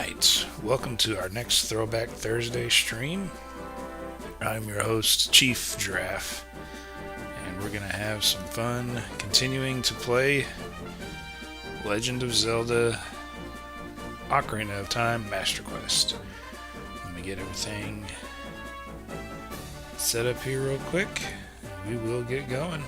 Alright, welcome to our next Throwback Thursday stream. I'm your host, ChiefGiraffe, and we're going to have some fun continuing to play Legend of Zelda Ocarina of Time Master Quest. Let me get everything set up here real quick, and we will get going.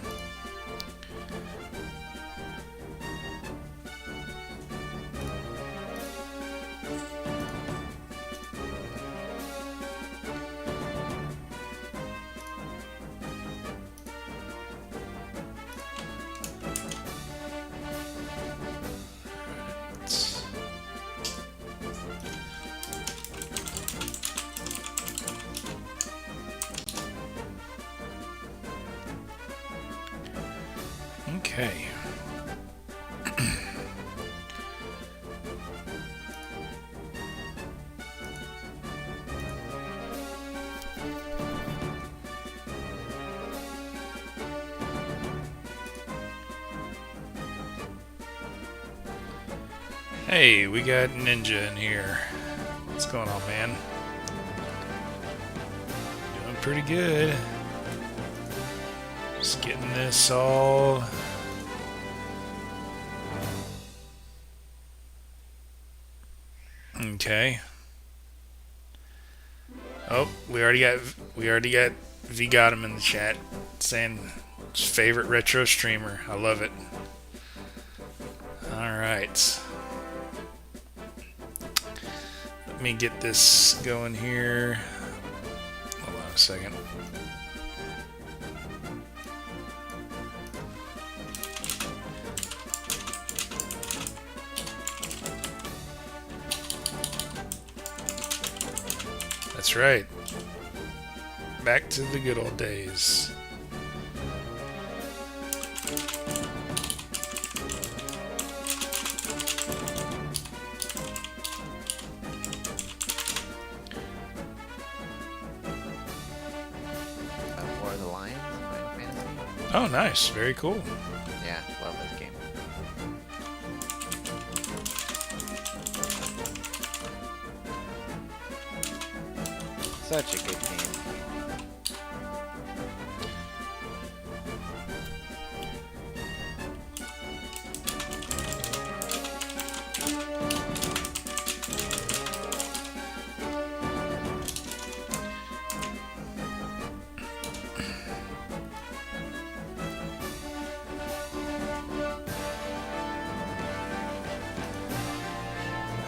Okay. Hey, we got Ninja in here. What's going on, man? Doing pretty good. Just getting this all okay. Oh, we already got V got him in the chat saying his favorite retro streamer. I love it. All right. Let me get this going here. Hold on a second. That's right. Back to the good old days. War of the Lions, Final Fantasy. Oh, nice. Very cool. Yeah, love this game. Such a good game.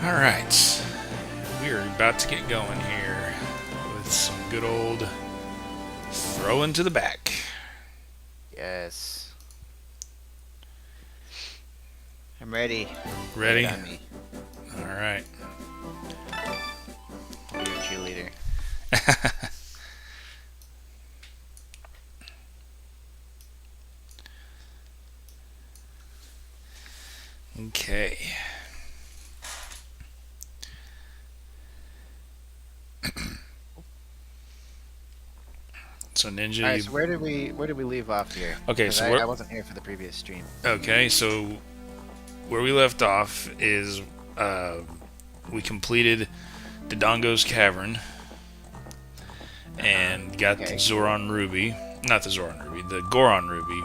All right. We are about to get going here with some good old throwing to the back. Yes. I'm ready. Ready? Lay it on me. All right. I'll be your cheerleader. Okay. So Ninja. All right. So where did we leave off here? Okay, 'Cause so I we're- wasn't here for the previous stream. Okay, so where we left off is we completed Dodongo's Cavern and got the Okay. Zoran Ruby. Not the Zoran Ruby, the Goron Ruby.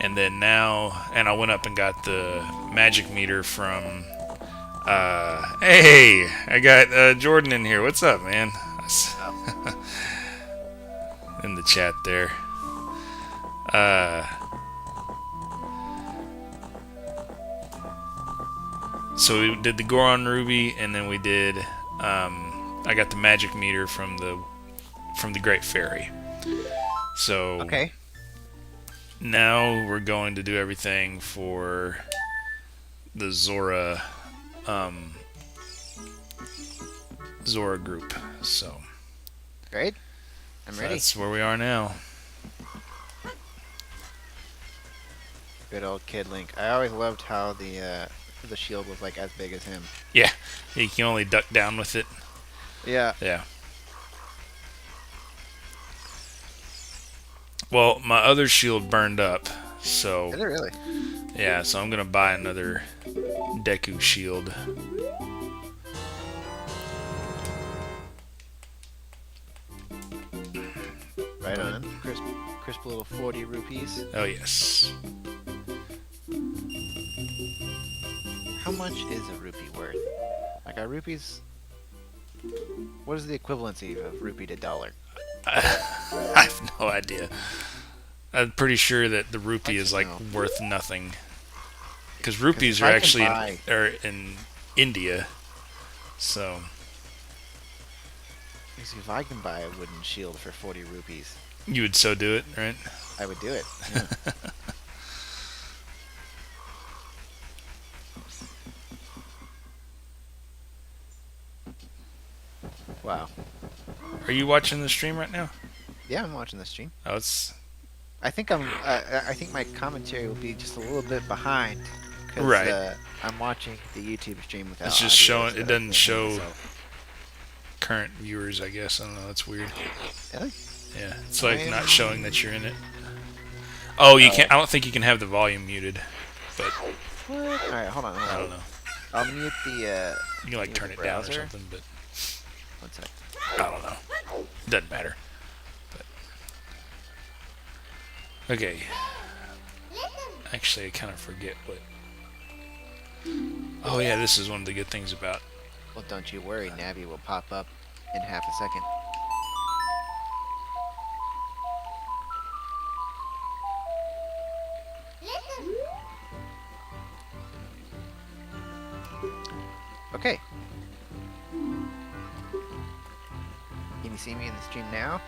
And then now, and I went up and got the magic meter from. Hey, I got Jordan in here. What's up, man? In the chat there. So we did the Goron Ruby, and then we did. I got the magic meter from the Great Fairy. So Okay. now we're going to do everything for the Zora group. So Great. I'm ready. that's where we are now. Good old Kid Link. I always loved how the shield was like as big as him. Yeah, you can only duck down with it. Yeah. Yeah. Well, my other shield burned up, so Is it really? yeah. So I'm gonna buy another Deku shield. Right on. Crisp, crisp little 40 rupees. Oh yes. How much is a rupee worth? Like, are rupees... What is the equivalency of rupee to dollar? I have no idea. I'm pretty sure that the rupee is like worth nothing. Because rupees if are I can actually buy- in India. So, Because if I can buy a wooden shield for 40 rupees, you would so do it, right? I would do it. Yeah. Wow. Are you watching the stream right now? Yeah, I'm watching the stream. Oh, it's... I think I think my commentary will be just a little bit behind. Because Right. I'm watching the YouTube stream without It's just audio, showing... so It I doesn't can't hear show myself. current viewers, I guess. I don't know. That's weird. Really? Yeah. It's like not showing that you're in it. Oh, you can't... I don't think you can have the volume muted. But What? Alright, hold on. I don't know. I'll mute the, You can like mute turn the it down or browser. something, but... One sec. I don't know. Doesn't matter. But... Okay. Actually, I kind of forget what... Oh yeah, this is one of the good things about... Well, don't you worry. Navi will pop up in half a second. Okay. Can you see me in the stream now?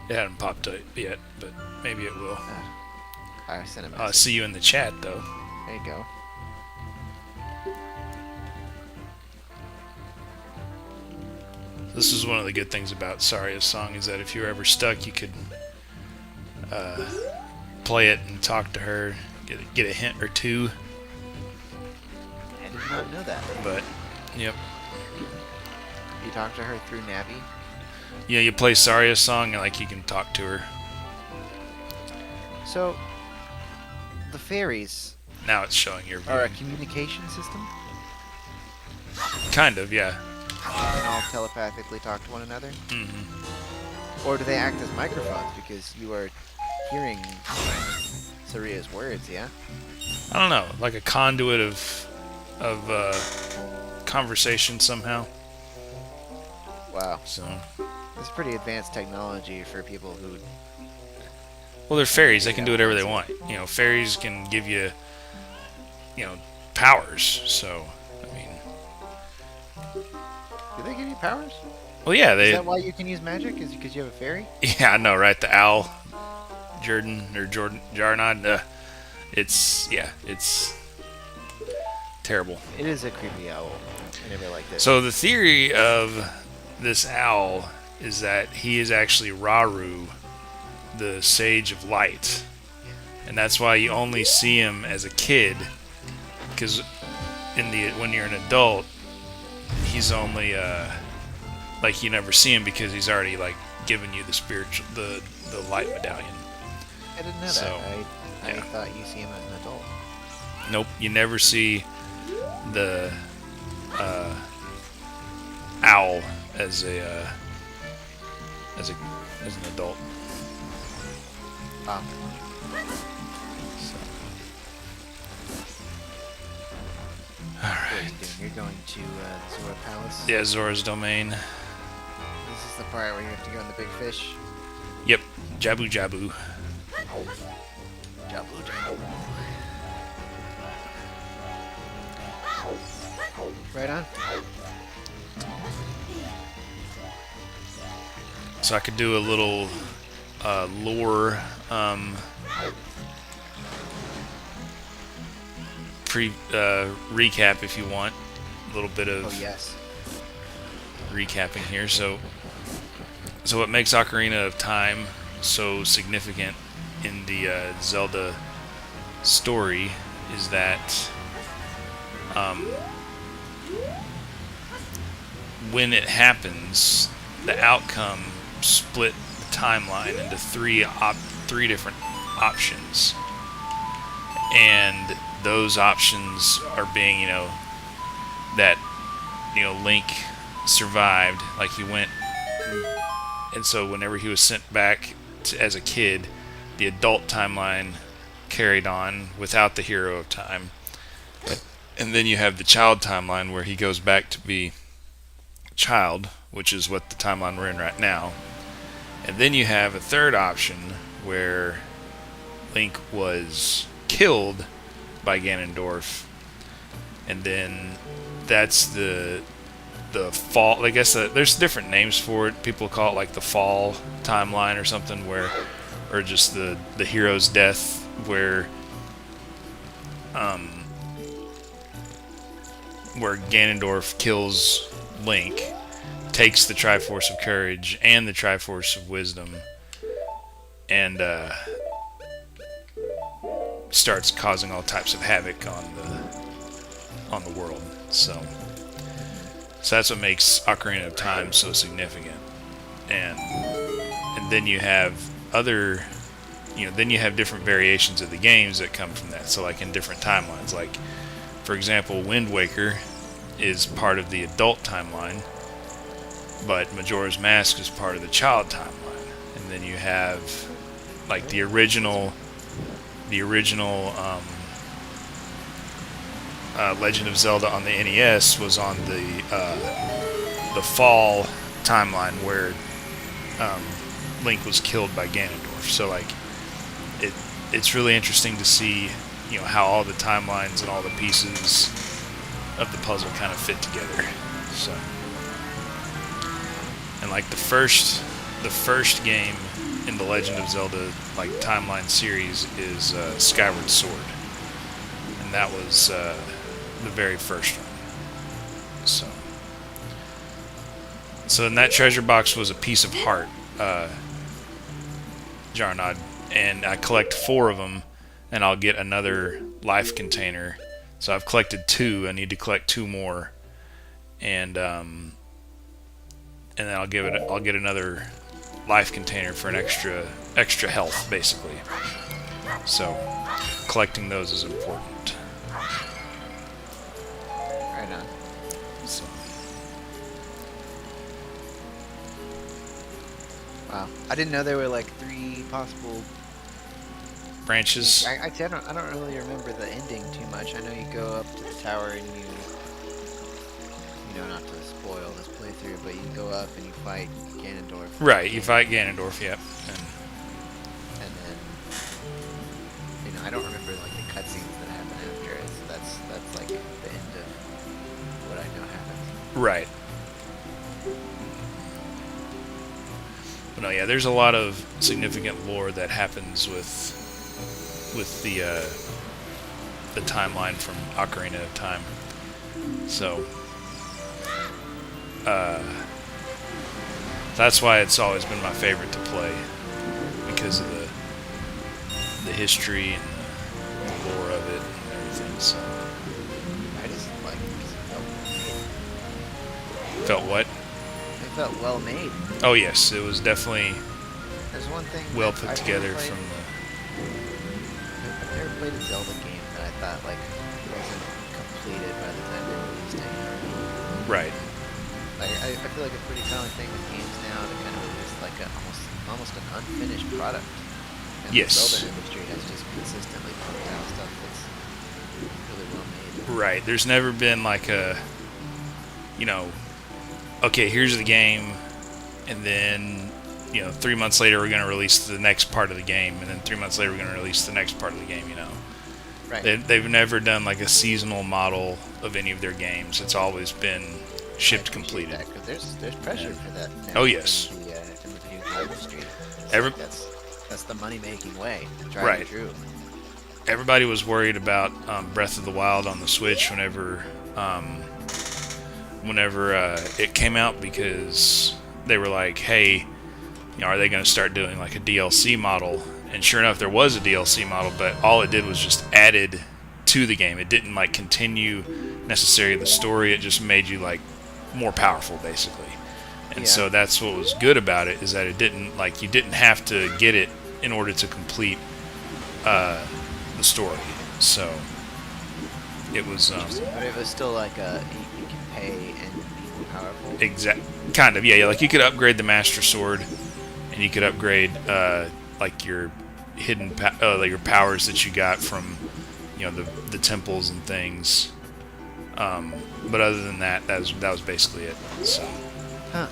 It hadn't popped up yet, but maybe it will. I sent a I'll message. see you in the chat, though. There you go. This is one of the good things about Saria's song, is that if you're ever stuck, you could play it and talk to her, get a hint or two. I did not know that. But, yep. You talked to her through Navi? Yeah, you play Saria's song, and like you can talk to her. So, the fairies Now it's showing your are a view. communication system? Kind of, yeah. They can all telepathically talk to one another? Mm-hmm. Or do they act as microphones because you are hearing Saria's words, yeah? I don't know, like a conduit of conversation somehow. Wow. So, It's pretty advanced technology for people who... well, they're fairies. They can do whatever they want. You know, fairies can give you, powers. So, I mean, Do they give you powers? well, yeah, Is they. that why you can use magic? Is it because you have a fairy? Yeah, I know, right? The owl, Jarnod. It's terrible. It is a creepy owl. I never liked it. So the theory of this owl is that he is actually Raru, the Sage of Light, and that's why you only see him as a kid, because when you're an adult, he's only like you never see him because he's already like given you the light medallion. I didn't know so, that. I yeah. thought you see him as an adult. Nope, you never see the owl as an adult. Ah. So. What are you doing? You're going to the Zora Palace? Yeah, Zora's domain. This is the part where you have to go in the big fish. Yep, Jabu Jabu. Jabu Jabu. Right on. So I could do a little lore recap if you want. A little bit of Oh yes. recapping here. So what makes Ocarina of Time so significant in the Zelda story is that when it happens, the outcome split the timeline into three different options, and those options are being, that Link survived. Like he went, and so whenever he was sent back as a kid, the adult timeline carried on without the hero of time. And then you have the child timeline where he goes back to be a child, which is what the timeline we're in right now. And then you have a third option where Link was killed by Ganondorf, and then that's the fall. I guess there's different names for it. People call it like the fall timeline or something, or just the hero's death, where Ganondorf kills Link, takes the Triforce of Courage and the Triforce of Wisdom, and starts causing all types of havoc on the world. So that's what makes Ocarina of Time so significant. And then you have other, then you have different variations of the games that come from that. So like in different timelines, like for example, Wind Waker is part of the adult timeline, but Majora's Mask is part of the child timeline. And then you have like the original Legend of Zelda on the NES was on the fall timeline where Link was killed by Ganondorf. So like it's really interesting to see how all the timelines and all the pieces of the puzzle kind of fit together. So, and like the first game in the Legend of Zelda like timeline series is Skyward Sword, and that was the very first one. So in that treasure box was a piece of heart, Jarnod, and I collect 4 of them, and I'll get another life container. So I've collected 2. I need to collect 2 more, and then I'll get another life container for an extra health, basically. So collecting those is important. Right on. So. Wow, I didn't know there were like 3 possible branches. I don't really remember the ending too much. I know you go up to the tower and you not to spoil this playthrough, but you go up and you fight Ganondorf. Right, you fight Ganondorf, yep. And then I don't remember like the cutscenes that happen after it. So that's like the end of what I know happens. Right. But no, yeah, there's a lot of significant lore that happens with the timeline from Ocarina of Time. So that's why it's always been my favorite to play, because of the history and the lore of it and everything. So I just like it felt what? It felt well made. Oh yes, it was definitely There's one thing well put together from I've never played a Zelda game that I thought like wasn't completed by the time they released it. Right. Like I feel like a pretty common thing with games now to kind of release like almost an unfinished product. And Yes. The Zelda industry has just consistently pumped out stuff that's really well made. Right. There's never been like a, okay, here's the game, and then 3 months later we're going to release the next part of the game, and then 3 months later we're going to release the next part of the game. Right. They've never done like a seasonal model of any of their games. It's always been shipped completed. Because there's pressure for that. Now Oh yes. in the video game industry. That's the money making way. Right. True. Everybody was worried about Breath of the Wild on the Switch whenever it came out, because they were like, hey, are they going to start doing like a DLC model? And sure enough, there was a DLC model, but all it did was just added to the game. It didn't like continue necessarily the story. It just made you like more powerful, basically. And so that's what was good about it, is that it didn't like, you didn't have to get it in order to complete the story. So it was but it was still like you can pay and be more powerful. Kind of, yeah. Like you could upgrade the Master Sword, and you could upgrade like your hidden like your powers that you got from the temples and things. But other than that, that was basically it. So. Huh.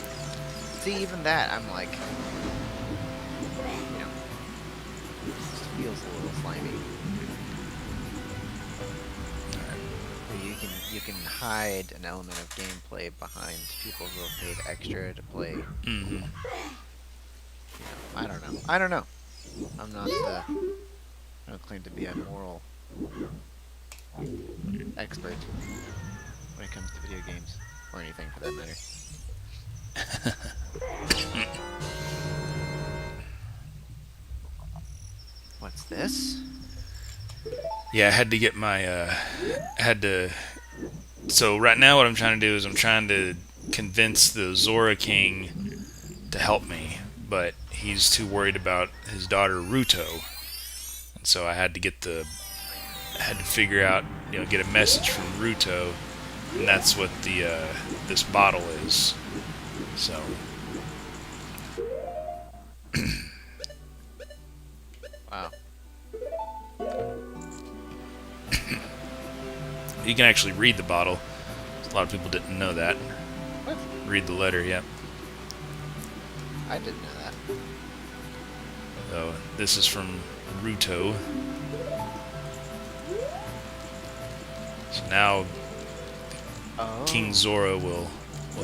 See, even that, I'm like, just feels a little slimy. You can hide an element of gameplay behind people who have paid extra to play. Mm-hmm. I don't know. I don't know. I'm not. I don't claim to be a moral expert when it comes to video games or anything for that matter. What's this? Yeah, I had to get my. So right now, what I'm trying to do is I'm trying to convince the Zora King to help me, but he's too worried about his daughter Ruto, and so I had to figure out, get a message from Ruto, and that's what this bottle is. So. Wow. You can actually read the bottle. A lot of people didn't know that. What? Read the letter, yeah. I didn't know that. So this is from Ruto. So now King Zora will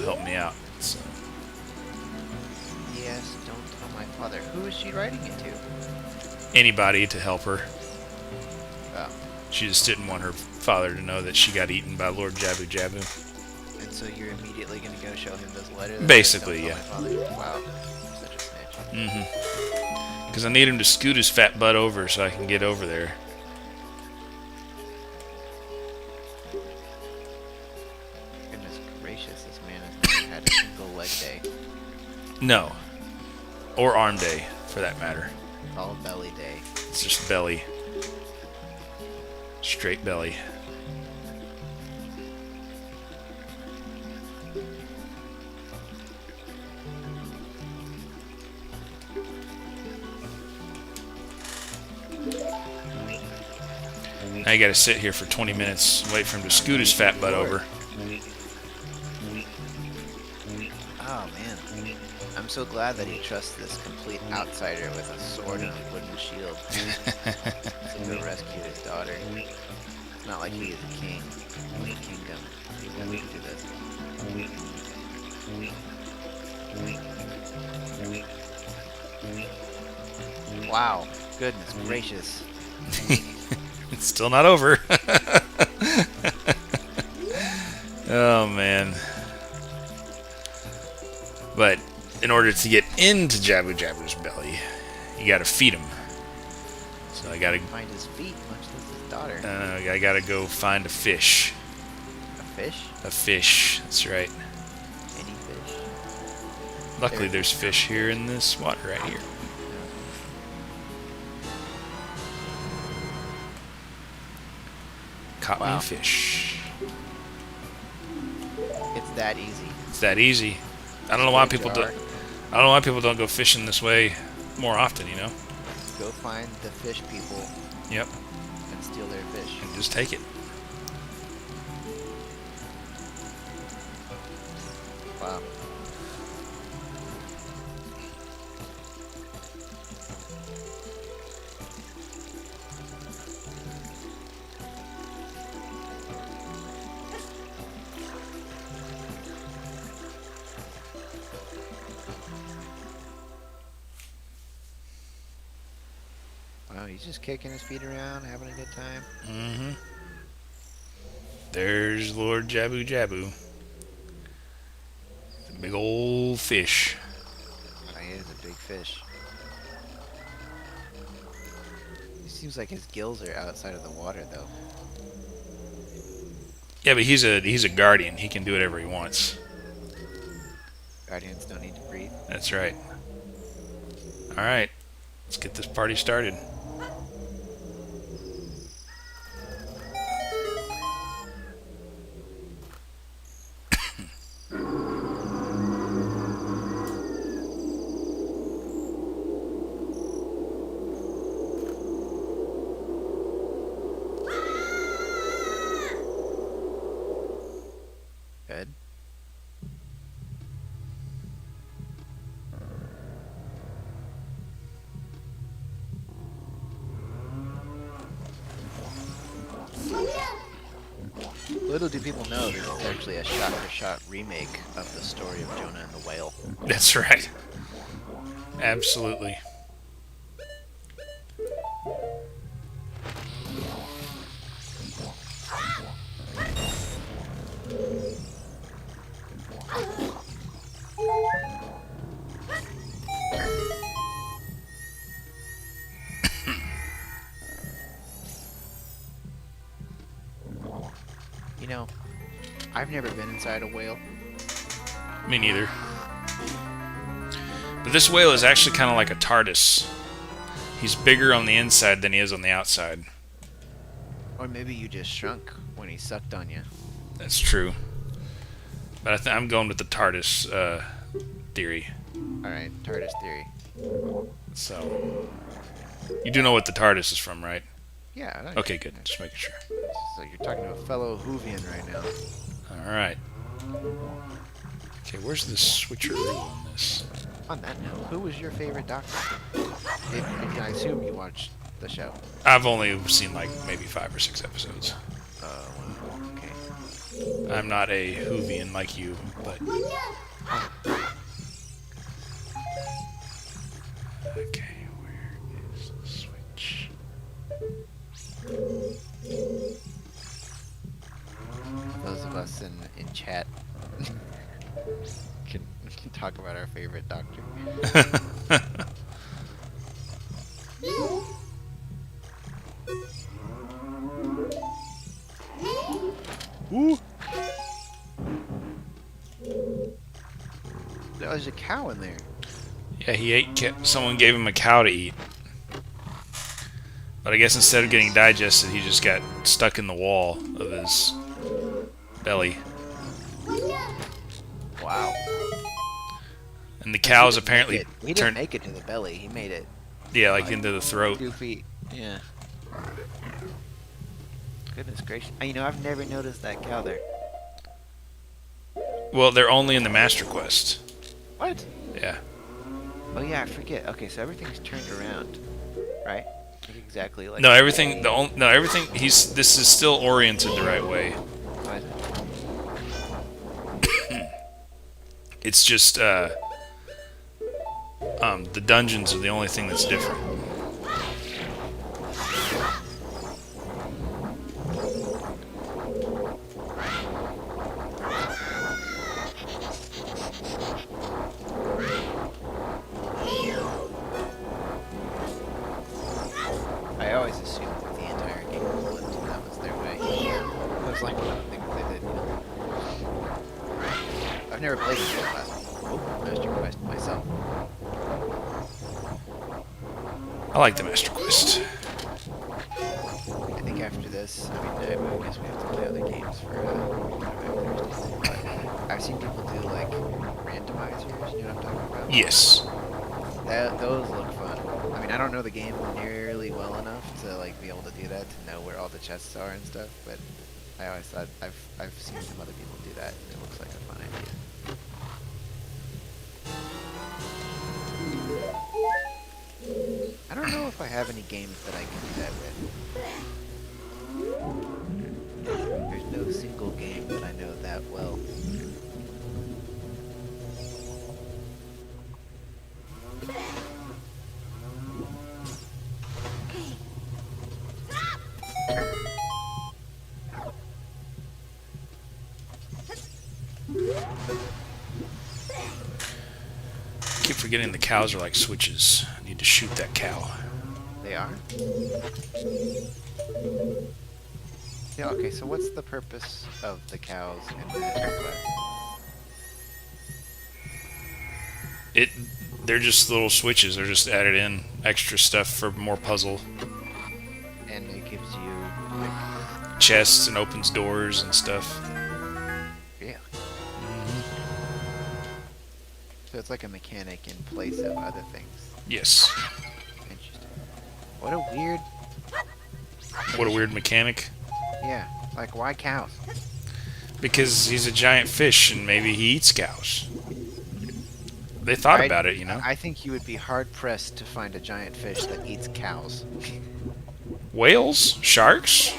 help me out. So. Yes, don't tell my father. Who is she writing it to? Anybody to help her. Oh. She just didn't want her father to know that she got eaten by Lord Jabu Jabu. And so you're immediately going to go show him this letter? Basically, yeah. Wow. Such a snitch. Mm-hmm. Because I need him to scoot his fat butt over so I can get over there. Goodness gracious, this man has never had a single leg day. No. Or arm day, for that matter. All belly day. It's just belly. Straight belly. Now you gotta sit here for 20 minutes and wait for him to scoot his fat butt over. Oh man. I'm so glad that he trusts this complete outsider with a sword and a wooden shield to go rescue his daughter. It's not like he is a king in a kingdom. He wouldn't do this. Wow. Goodness gracious. It's still not over. Oh, man. But in order to get into Jabu Jabu's belly, you gotta feed him. So I gotta find his feet, much as his daughter. I gotta go find a fish. A fish? A fish, that's right. Any fish? Luckily, there's fish here in this water right here. Caught me a fish. It's that easy. It's that easy. I don't know why people don't. I don't know why people don't go fishing this way more often. Go find the fish people. Yep. And steal their fish. And just take it. Wow. Wow, he's just kicking his feet around, having a good time. Mm-hmm. There's Lord Jabu Jabu. It's a big old fish. He is a big fish. He seems like his gills are outside of the water, though. Yeah, but he's a guardian. He can do whatever he wants. Guardians don't need to breathe. That's right. All right, let's get this party started. Little do people know this is actually a shot-for-shot remake of the story of Jonah and the whale. That's right. Absolutely. You know, I've never been inside a whale. Me neither. But this whale is actually kind of like a TARDIS. He's bigger on the inside than he is on the outside. Or maybe you just shrunk when he sucked on you. That's true. But I'm going with the TARDIS theory. Alright, TARDIS theory. So, you do know what the TARDIS is from, right? Yeah, I don't Okay, good. Just making sure. So you're talking to a fellow Whovian right now. All right. Okay, where's the switcheroo on this? On that note, who was your favorite Doctor? I assume you watched the show. I've only seen like maybe 5 or 6 episodes. Well, okay. I'm not a Whovian like you, but... Okay, where is the switch? Those of us in chat can talk about our favorite Doctor. Ooh. There's a cow in there. Yeah, he ate. Someone gave him a cow to eat. But I guess instead of getting digested, he just got stuck in the wall of his belly. Wow. And the cows apparently He didn't make it to the belly. He made it. Yeah, like into the throat. 2 feet. Yeah. Goodness gracious. You know, I've never noticed that cow there. Well, they're only in the Master Quest. What? Yeah. Oh yeah, I forget. Okay, so everything's turned around, right? Like exactly like. No, everything. Everything. This is still oriented the right way. Why is it? It's just the dungeons are the only thing that's different. I always assumed that the entire game was flipped and that was their way. That was like one of the things they did. You know? I've never played Master Quest myself. I like the Master Quest. I think after this, I guess we have to play other games for Thursdays. But I've seen people do like randomizers. You know what I'm talking about? Yes. Those look fun. I mean, I don't know the game nearly well enough to like be able to do that, to know where all the chests are and stuff. But I always thought I've seen some other people do that, and it looks like a fun idea. I don't know if I have any games that I can do that with. There's no single game that I know that well. I keep forgetting the cows are like switches. I need to shoot that cow. They are? Yeah, okay, so what's the purpose of the cows in Master Quest? They're just little switches. They're just added in extra stuff for more puzzle. And it gives you, like, Chests and opens doors and stuff. yeah. So it's like a mechanic in place of other things. Yes. Interesting. What a weird... What a weird mechanic. Yeah, like why cows? Because he's a giant fish and maybe he eats cows. They thought about it, you know. I think you would be hard-pressed to find a giant fish that eats cows. Whales? Sharks?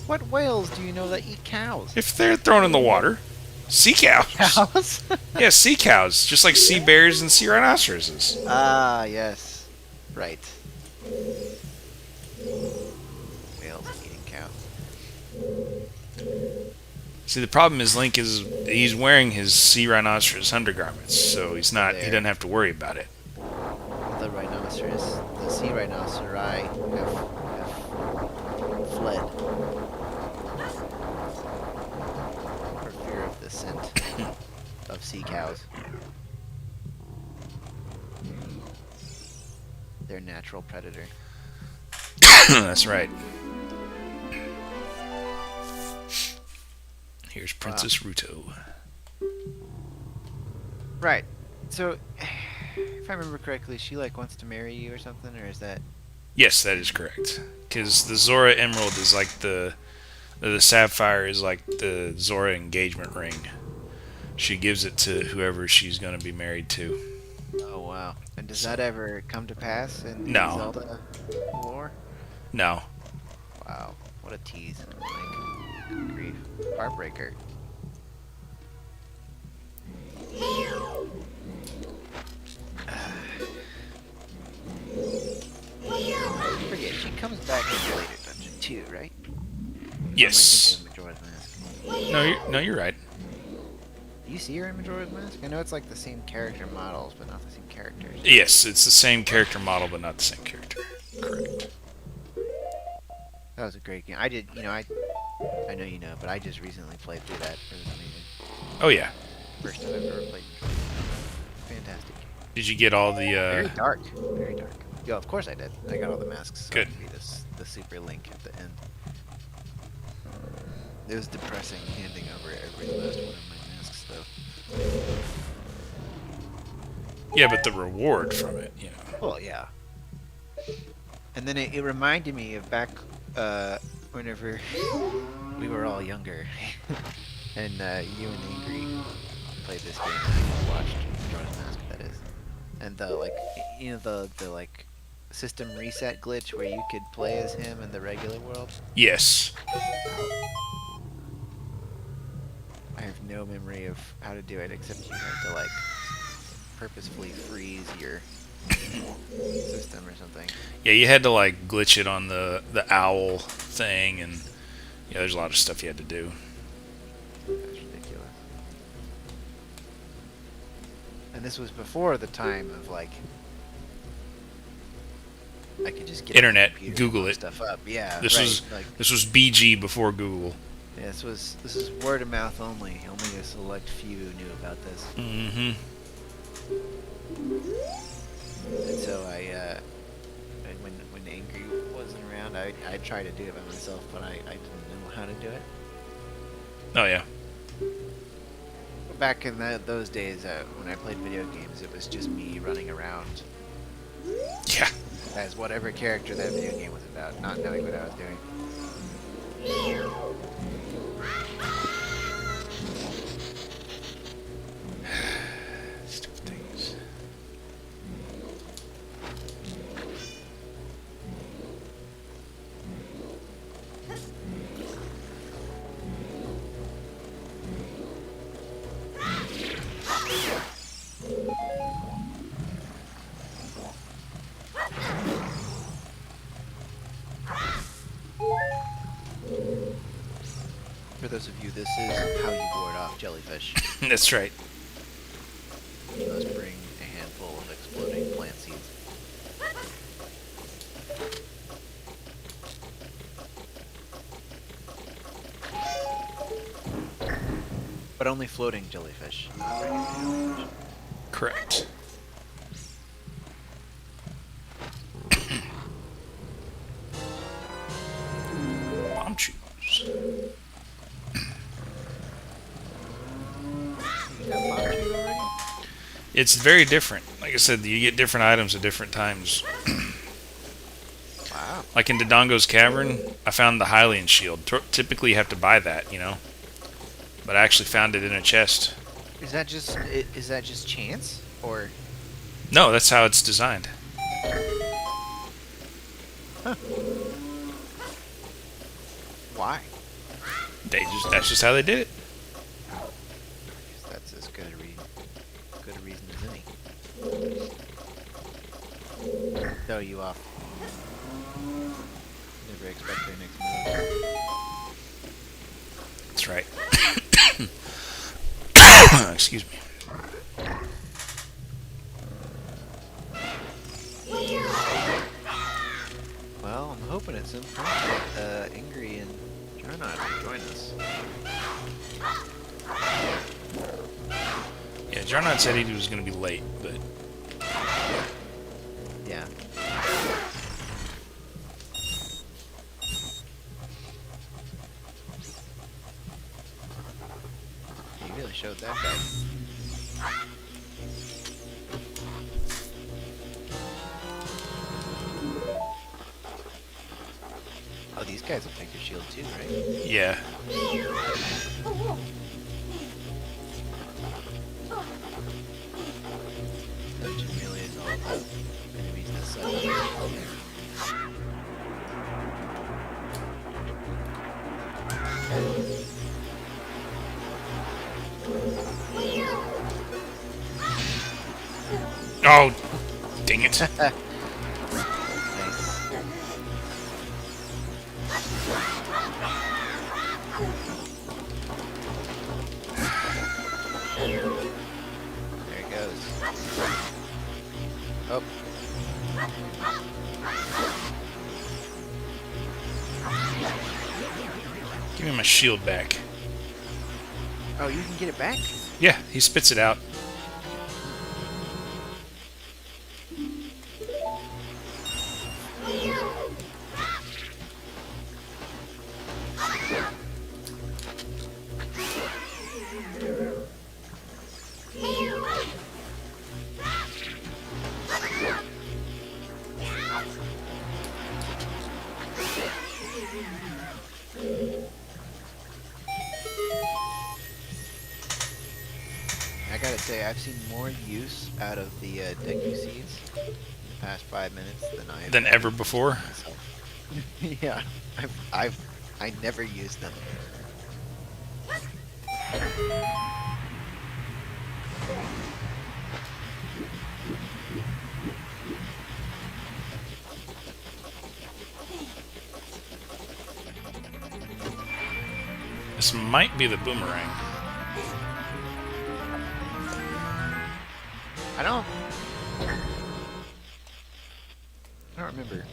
What whales do you know that eat cows? If they're thrown in the water. Sea cows. Cows? Yeah, sea cows. Just like sea bears and sea rhinoceroses. Ah, yes. Right. Whales eating cows. See, the problem is he's wearing his sea rhinoceros undergarments, so he doesn't have to worry about it. The sea rhinoceri have fled for fear of the scent of sea cows. Their natural predator. That's right. Here's Princess Ruto. Right. So, if I remember correctly, she like wants to marry you or something, or is that? Yes, that is correct. Because the Zora Emerald is like the sapphire is like the Zora engagement ring. She gives it to whoever she's going to be married to. Oh wow! And does that ever come to pass in No. Zelda lore? No. Wow, what a tease! Like, good grief, heartbreaker. I forget, she comes back in the later dungeon too, right? Yes. Or am I thinking of Majora's Mask? No, you're right. Do you see her in Majora's Mask? I know it's like the same character models, but not the same characters. Yes, it's the same character model, but not the same character. Correct. That was a great game. I did, I know you know, but I just recently played through that. It was amazing. Oh yeah. First time I've ever played. Fantastic. Did you get all the? Very dark. Very dark. Yeah, of course I did. I got all the masks. So Good. I could be the super link at the end. It was depressing handing over every last one of my masks, though. Yeah, but the reward from it, Well, yeah. And then it reminded me of back whenever we were all younger, and you and Angry played this game. And I watched Majora's Mask, that is, and the the like system reset glitch where you could play as him in the regular world. Yes. I have no memory of how to do it except you have to like purposefully freeze your system or something. Yeah, you had to like glitch it on the owl thing, and yeah, there's a lot of stuff you had to do. That's ridiculous. And this was before the time of like I could just get Internet, on the computer Google and it. look stuff up. Yeah, This right. was Like, this was BG before Google. yeah, this is word of mouth only. Only a select few knew about this. Mm-hmm. And so when Angry wasn't around, I tried to do it by myself, but I didn't know how to do it. Oh yeah. Back in those days, when I played video games, it was just me running around Yeah. as whatever character that video game was about, not knowing what I was doing. Stupid things. For those of you, this is how you ward off jellyfish. That's right. You must bring a handful of exploding plant seeds. But only floating jellyfish. Not regular jellyfish. Correct. Bomb chews. You got bomb chews already? It's very different. Like I said, you get different items at different times. Wow. Like in Dodongo's Cavern, I found the Hylian shield. Typically, you have to buy that, But I actually found it in a chest. Is that just chance? Or No, that's how it's designed. why? That's just how they did it. I guess that's as good a reason as any. Throw you off. Never expect their next move. That's right. Excuse me. Well, I'm hoping at some point Ingrid and Jarnot will join us. Yeah, Jarnot said he was going to be late, but Yeah. You really showed that guy. Oh, these guys will take your shield too, right? yeah. Dungeon melee is all about enemies that suck. Oh, dang it. Nice. There it goes. Oh. Give me my shield back. Oh, you can get it back? Yeah, he spits it out. I gotta say, I've seen more use out of the Deku Seeds in the past 5 minutes than Ever before. myself. Yeah, I never used them. This might be the boomerang. I don't remember.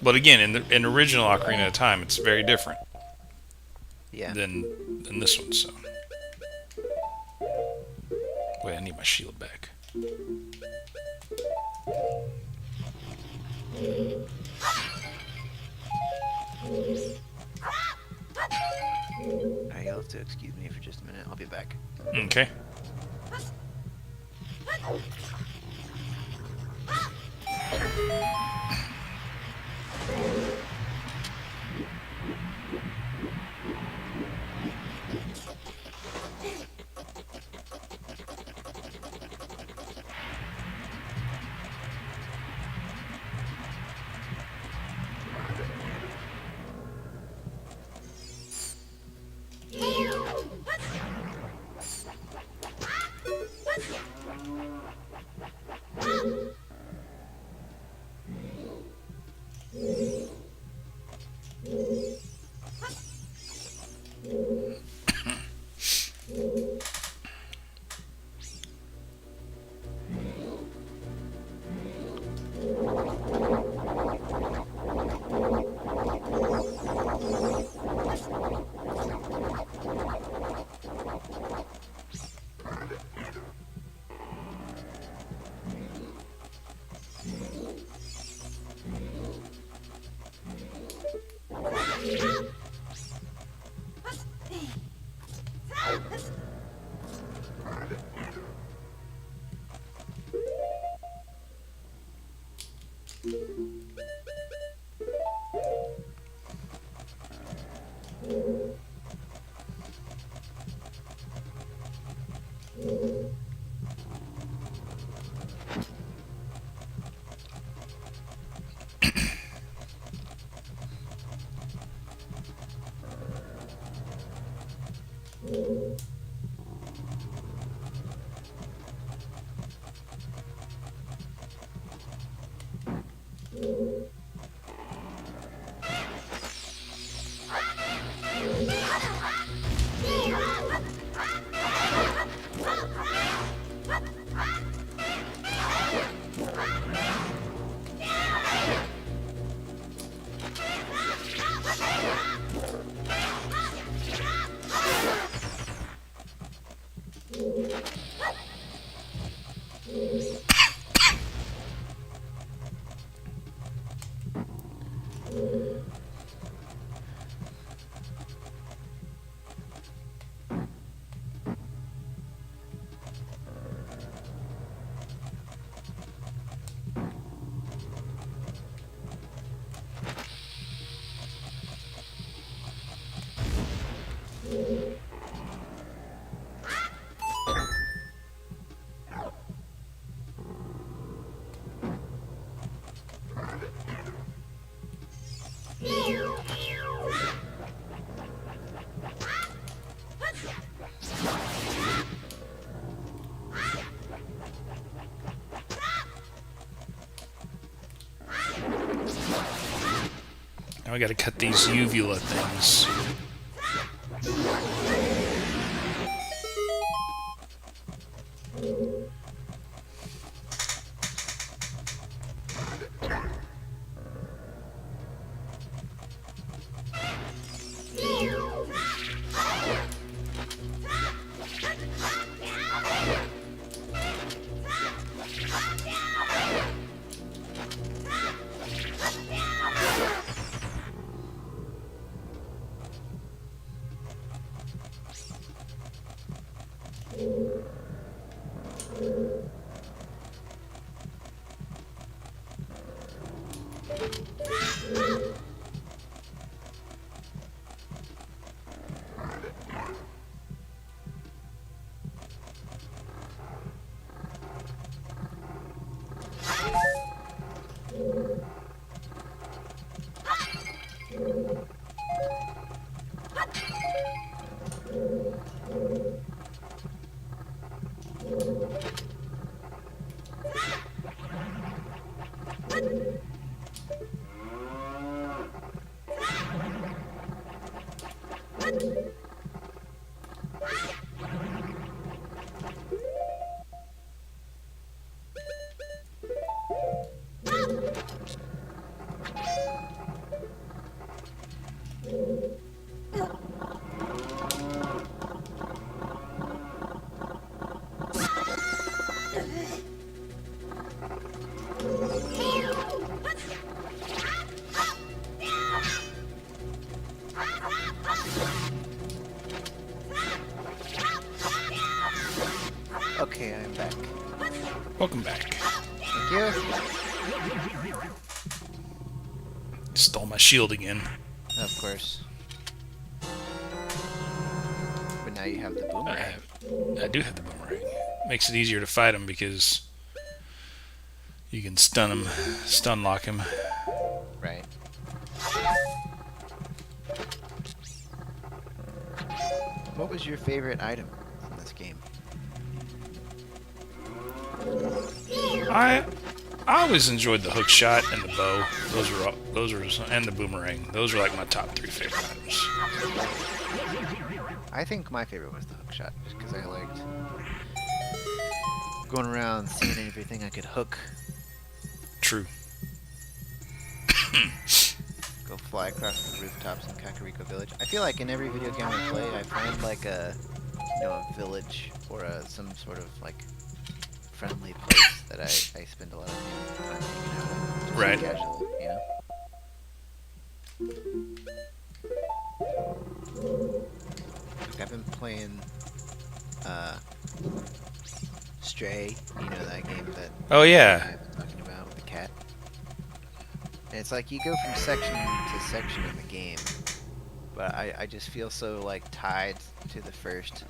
But again, in the original Ocarina of Time, it's very different Yeah. than this one. So, wait, I need my shield back. Alright, you'll have to excuse me for just a minute. I'll be back. Okay. Now we gotta cut these uvula things. Okay, I'm back. Welcome back. Thank you. Stole my shield again. Of course. But now you have the boomerang. I do have the boomerang. Makes it easier to fight him because you can stun lock him. Right. What was your favorite item in this game? I always enjoyed the hook shot and the bow. Those were and the boomerang. Those were like my top 3 favorite items. I think my favorite was the hook shot, just because I liked going around seeing everything I could hook. True. Go fly across the rooftops in Kakariko Village. I feel like in every video game I play, I find like a village or some sort of like friendly place that I spend a lot of time hanging out in. Just Right. Casual, Like I've been playing Stray, that game that Oh yeah. I was talking about with the cat. And it's like you go from section to section in the game, but I just feel so like tied to the first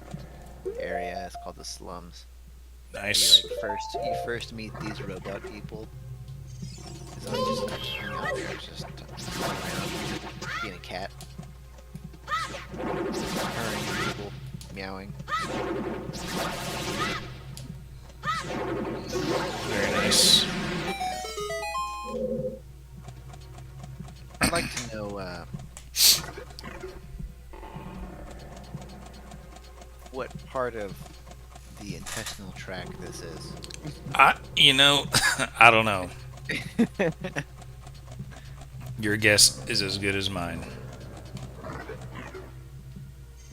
area. It's called the slums. Nice. You first meet these robot people. So I just hung out there, just running around, being a cat, purring people, meowing. Very nice. I'd like to know what part of the intestinal tract this is. I don't know. Your guess is as good as mine.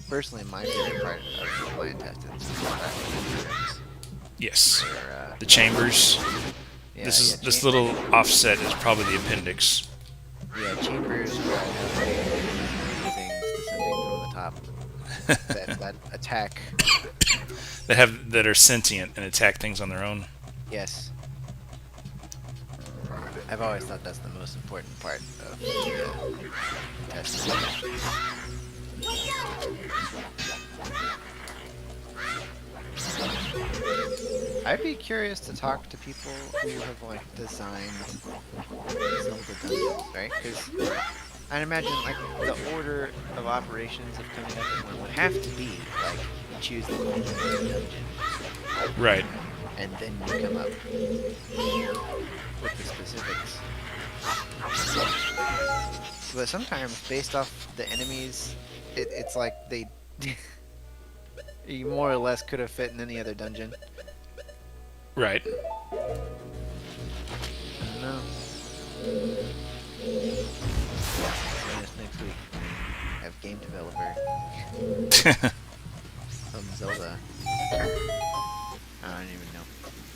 personally, my favorite part of my intestines is cracking rooms. Yes. Or, The chambers. yeah, This yeah, is this little offset is probably the appendix. yeah, chambers where I have things descending from the top that attack. That are sentient and attack things on their own. Yes, I've always thought that's the most important part of the intestines. I'd be curious to talk to people who have like designed Zelda dungeons, right? Because I'd imagine like the order of operations of coming up with one would have to be like you choose the name of the dungeon, Right. and then you come up with the specifics. But sometimes, based off the enemies, it's like they you more or less could have fit in any other dungeon. Right. I don't know. Join us next week. Have game developer from Zelda. I don't even know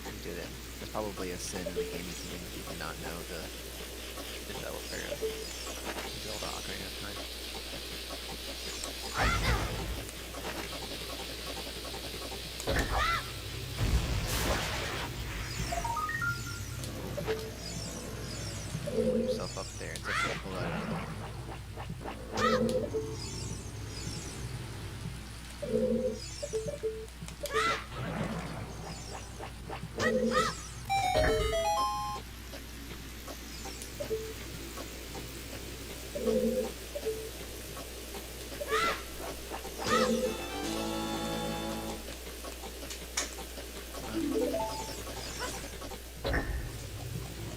who did it. There's probably a sin in the gaming community to not know the developer of Zelda Ocarina of Time. Pull yourself up there. It's okay to pull out of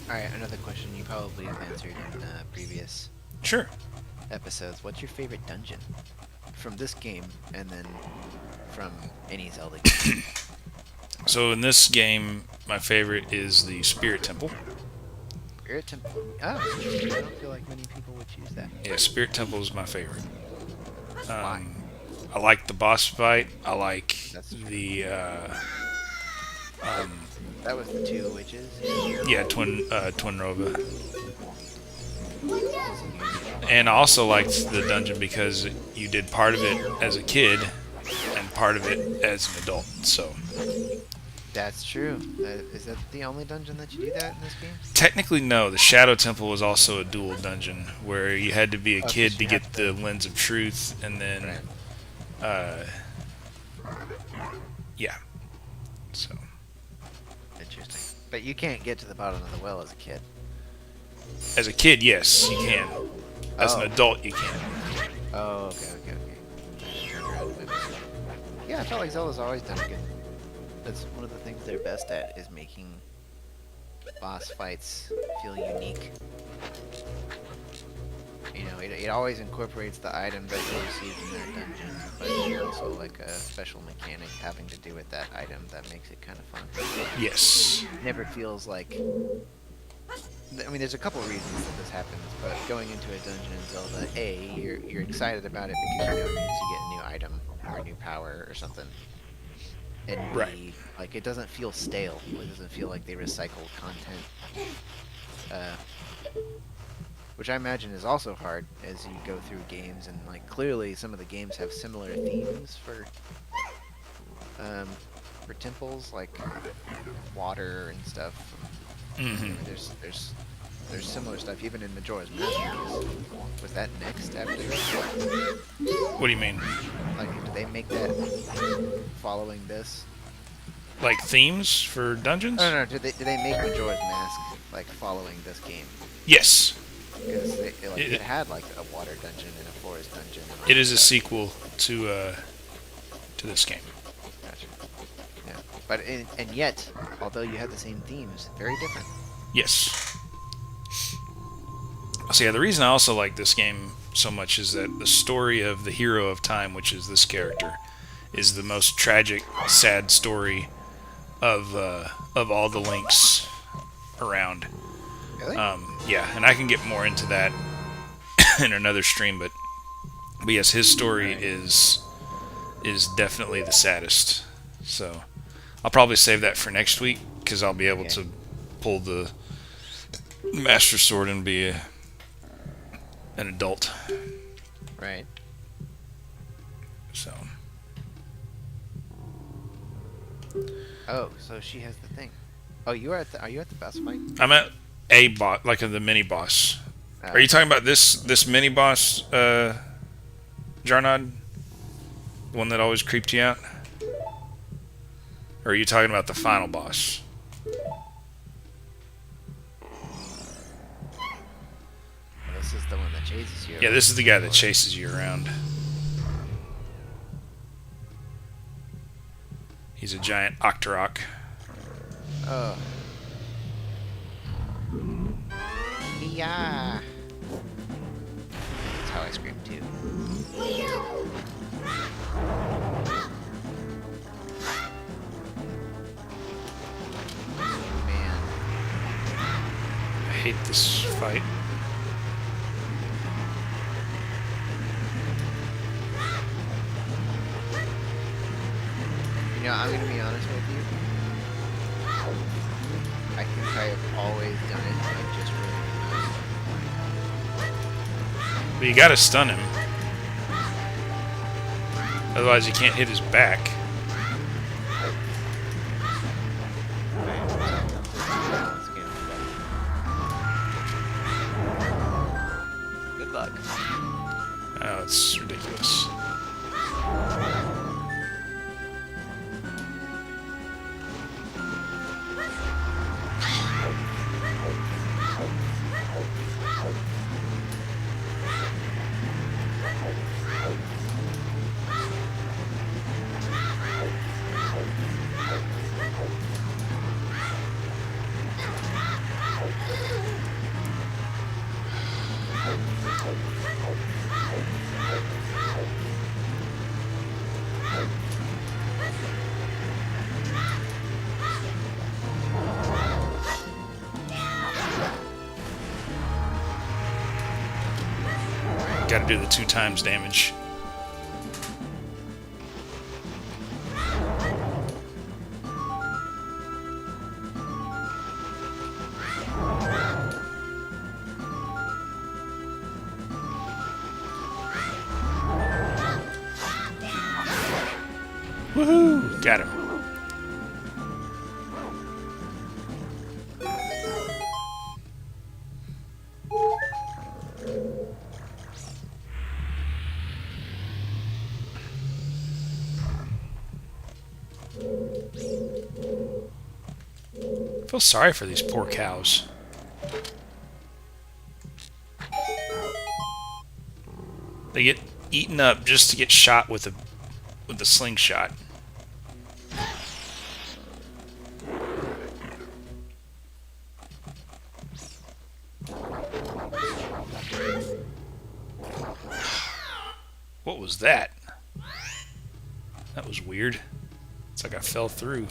Alright, another question you probably have answered in previous Sure. episodes. What's your favorite dungeon from this game and then from any Zelda game? So in this game, my favorite is the Spirit Temple. Spirit Temple. Oh, interesting. I don't feel like many people would choose that. Yeah, Spirit Temple is my favorite. Why? I like the boss fight. I like That's true. the That was the two witches. Twin Nova. And I also liked the dungeon because you did part of it as a kid and part of it as an adult. So That's true. Is that the only dungeon that you do that in this game? technically, no. The Shadow Temple was also a dual dungeon where you had to be a Oh, kid 'cause to you get have the Lens of Truth, and then Right. yeah. So Interesting. But you can't get to the bottom of the well as a kid. as a kid, yes, you can. As an Oh. adult, you can. Oh, okay. Yeah, I felt like Zelda's always done good. That's one of the things they're best at, is making boss fights feel unique. You know, it always incorporates the item that you received in that dungeon, but there's also like a special mechanic having to do with that item that makes it kind of fun. Yes. It never feels like... I mean, there's a couple reasons that this happens, but going into a dungeon in Zelda, A, you're excited about it because you know it means you get a new item or a new power or something. And B, Right. like, it doesn't feel stale. It doesn't feel like they recycled content. Which I imagine is also hard as you go through games, and like clearly some of the games have similar themes for temples, like water and stuff. Mm-hmm. There's similar stuff even in Majora's Mask. Was that next after this? What do you mean? Like, did they make that following this? Like themes for dungeons? No, did they make Majora's Mask like following this game? Yes. Because it had like a water dungeon and a forest dungeon. And all It that is a stuff. sequel to this game. Gotcha. Yeah, but and yet, although you have the same themes, very different. Yes. So yeah, the reason I also like this game so much is that the story of the hero of time, which is this character, is the most tragic, sad story of all the links around. Really? Yeah, and I can get more into that in another stream, but yes, his story Right. is is definitely the saddest. So I'll probably save that for next week because I'll be able to pull the Master Sword and be an adult. Right. So. Oh, so she has the thing. Oh, you are at the. Are you at the boss fight? I'm at a boss, like the mini boss. Are you talking about this mini boss, Jarnod? The one that always creeped you out? Or are you talking about the final boss? This is the one that chases you. Yeah, this is the guy that chases you around. He's a giant Octorok. Oh. Yeah. That's how I scream too. Man. I hate this fight. You know, I'm gonna be honest with you. I think I have always done it, but I've just really But you gotta stun him. Otherwise you can't hit his back. Good luck. Oh, it's ridiculous. Gotta do the 2 times damage. Woohoo! Got him. I feel sorry for these poor cows. They get eaten up just to get shot with a slingshot. What was that? That was weird. It's like I fell through.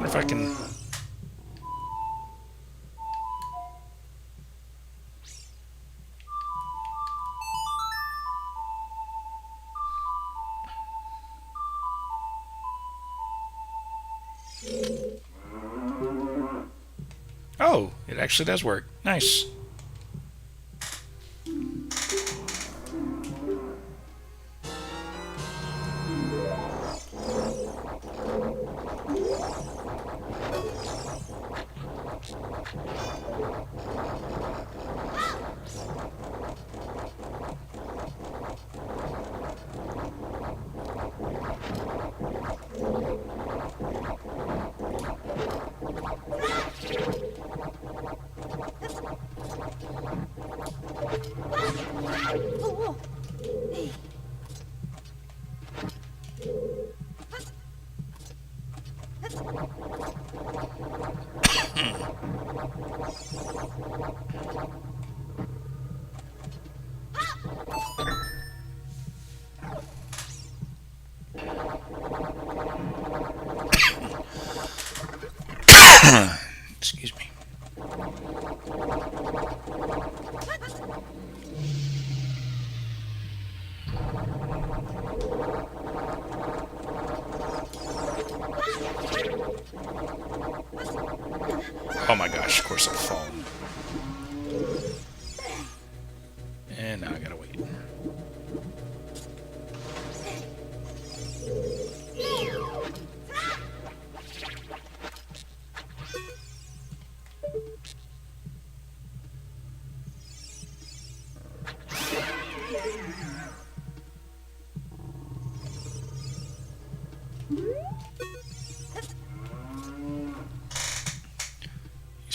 If I can... Oh, it actually does work. Nice.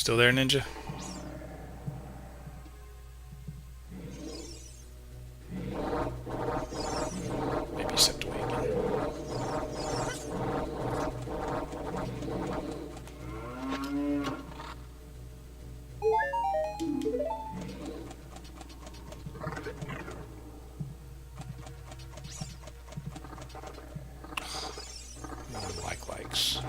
Still there, Ninja? Maybe he stepped away again. Likes.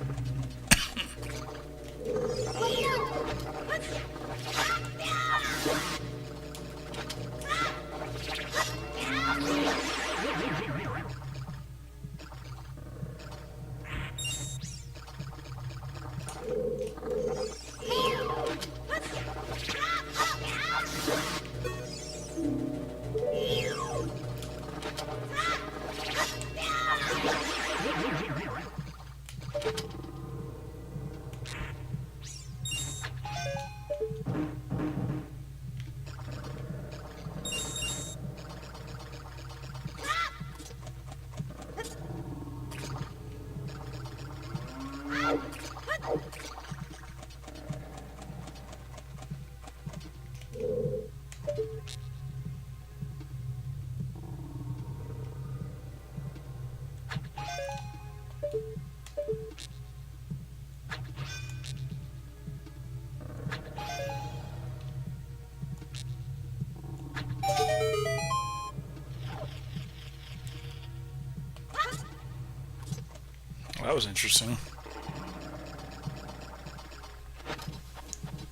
Well, that was interesting.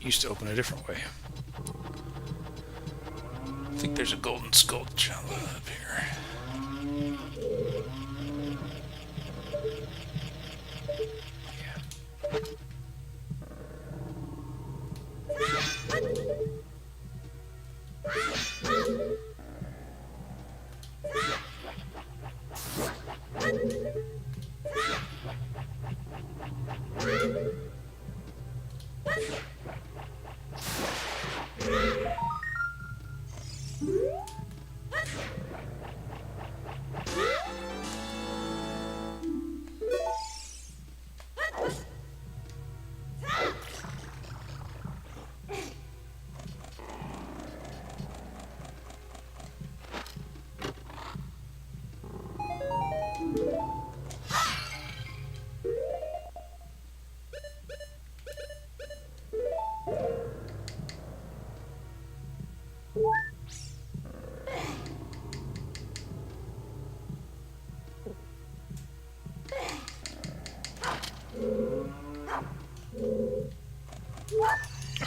Used to open a different way. I think there's a golden skull up here.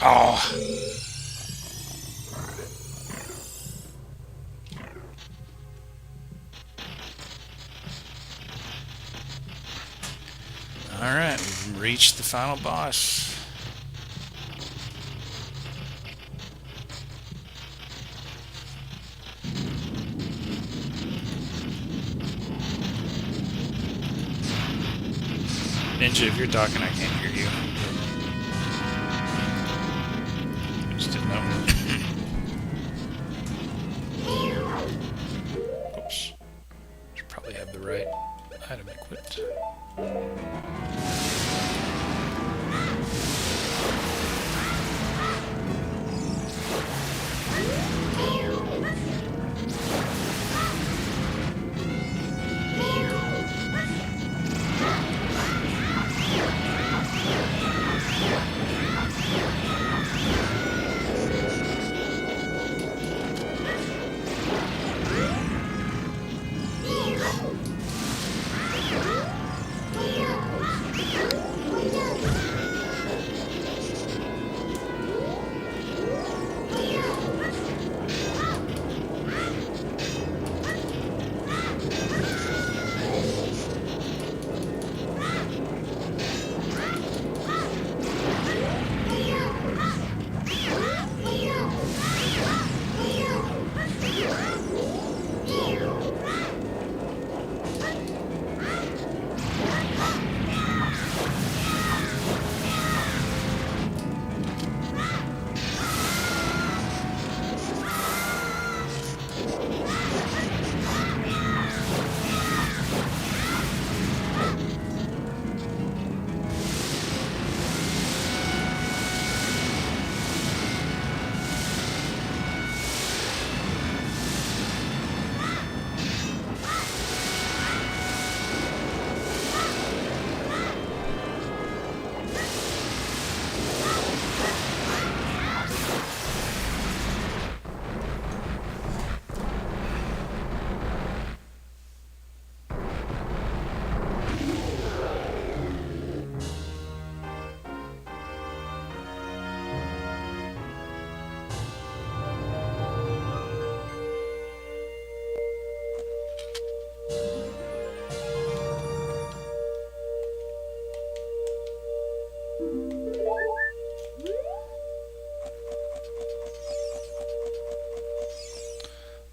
Oh. Alright, we've reached the final boss. Ninja, if you're talking, I can't hear you. Just didn't know. Oops. Should probably have the right item equipped.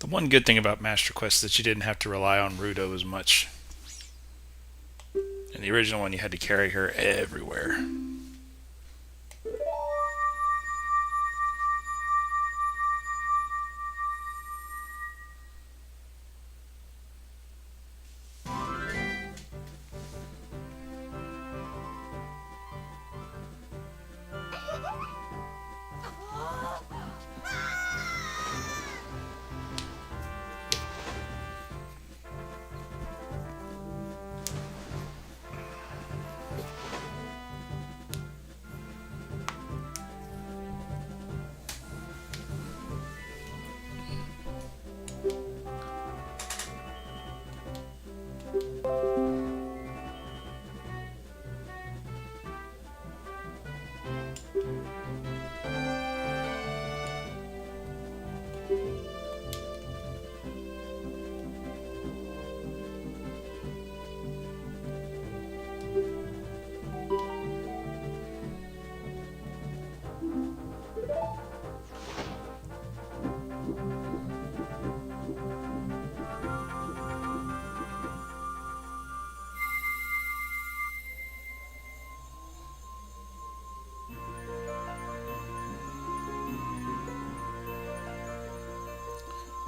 The one good thing about Master Quest is that you didn't have to rely on Ruto as much. In the original one, you had to carry her everywhere.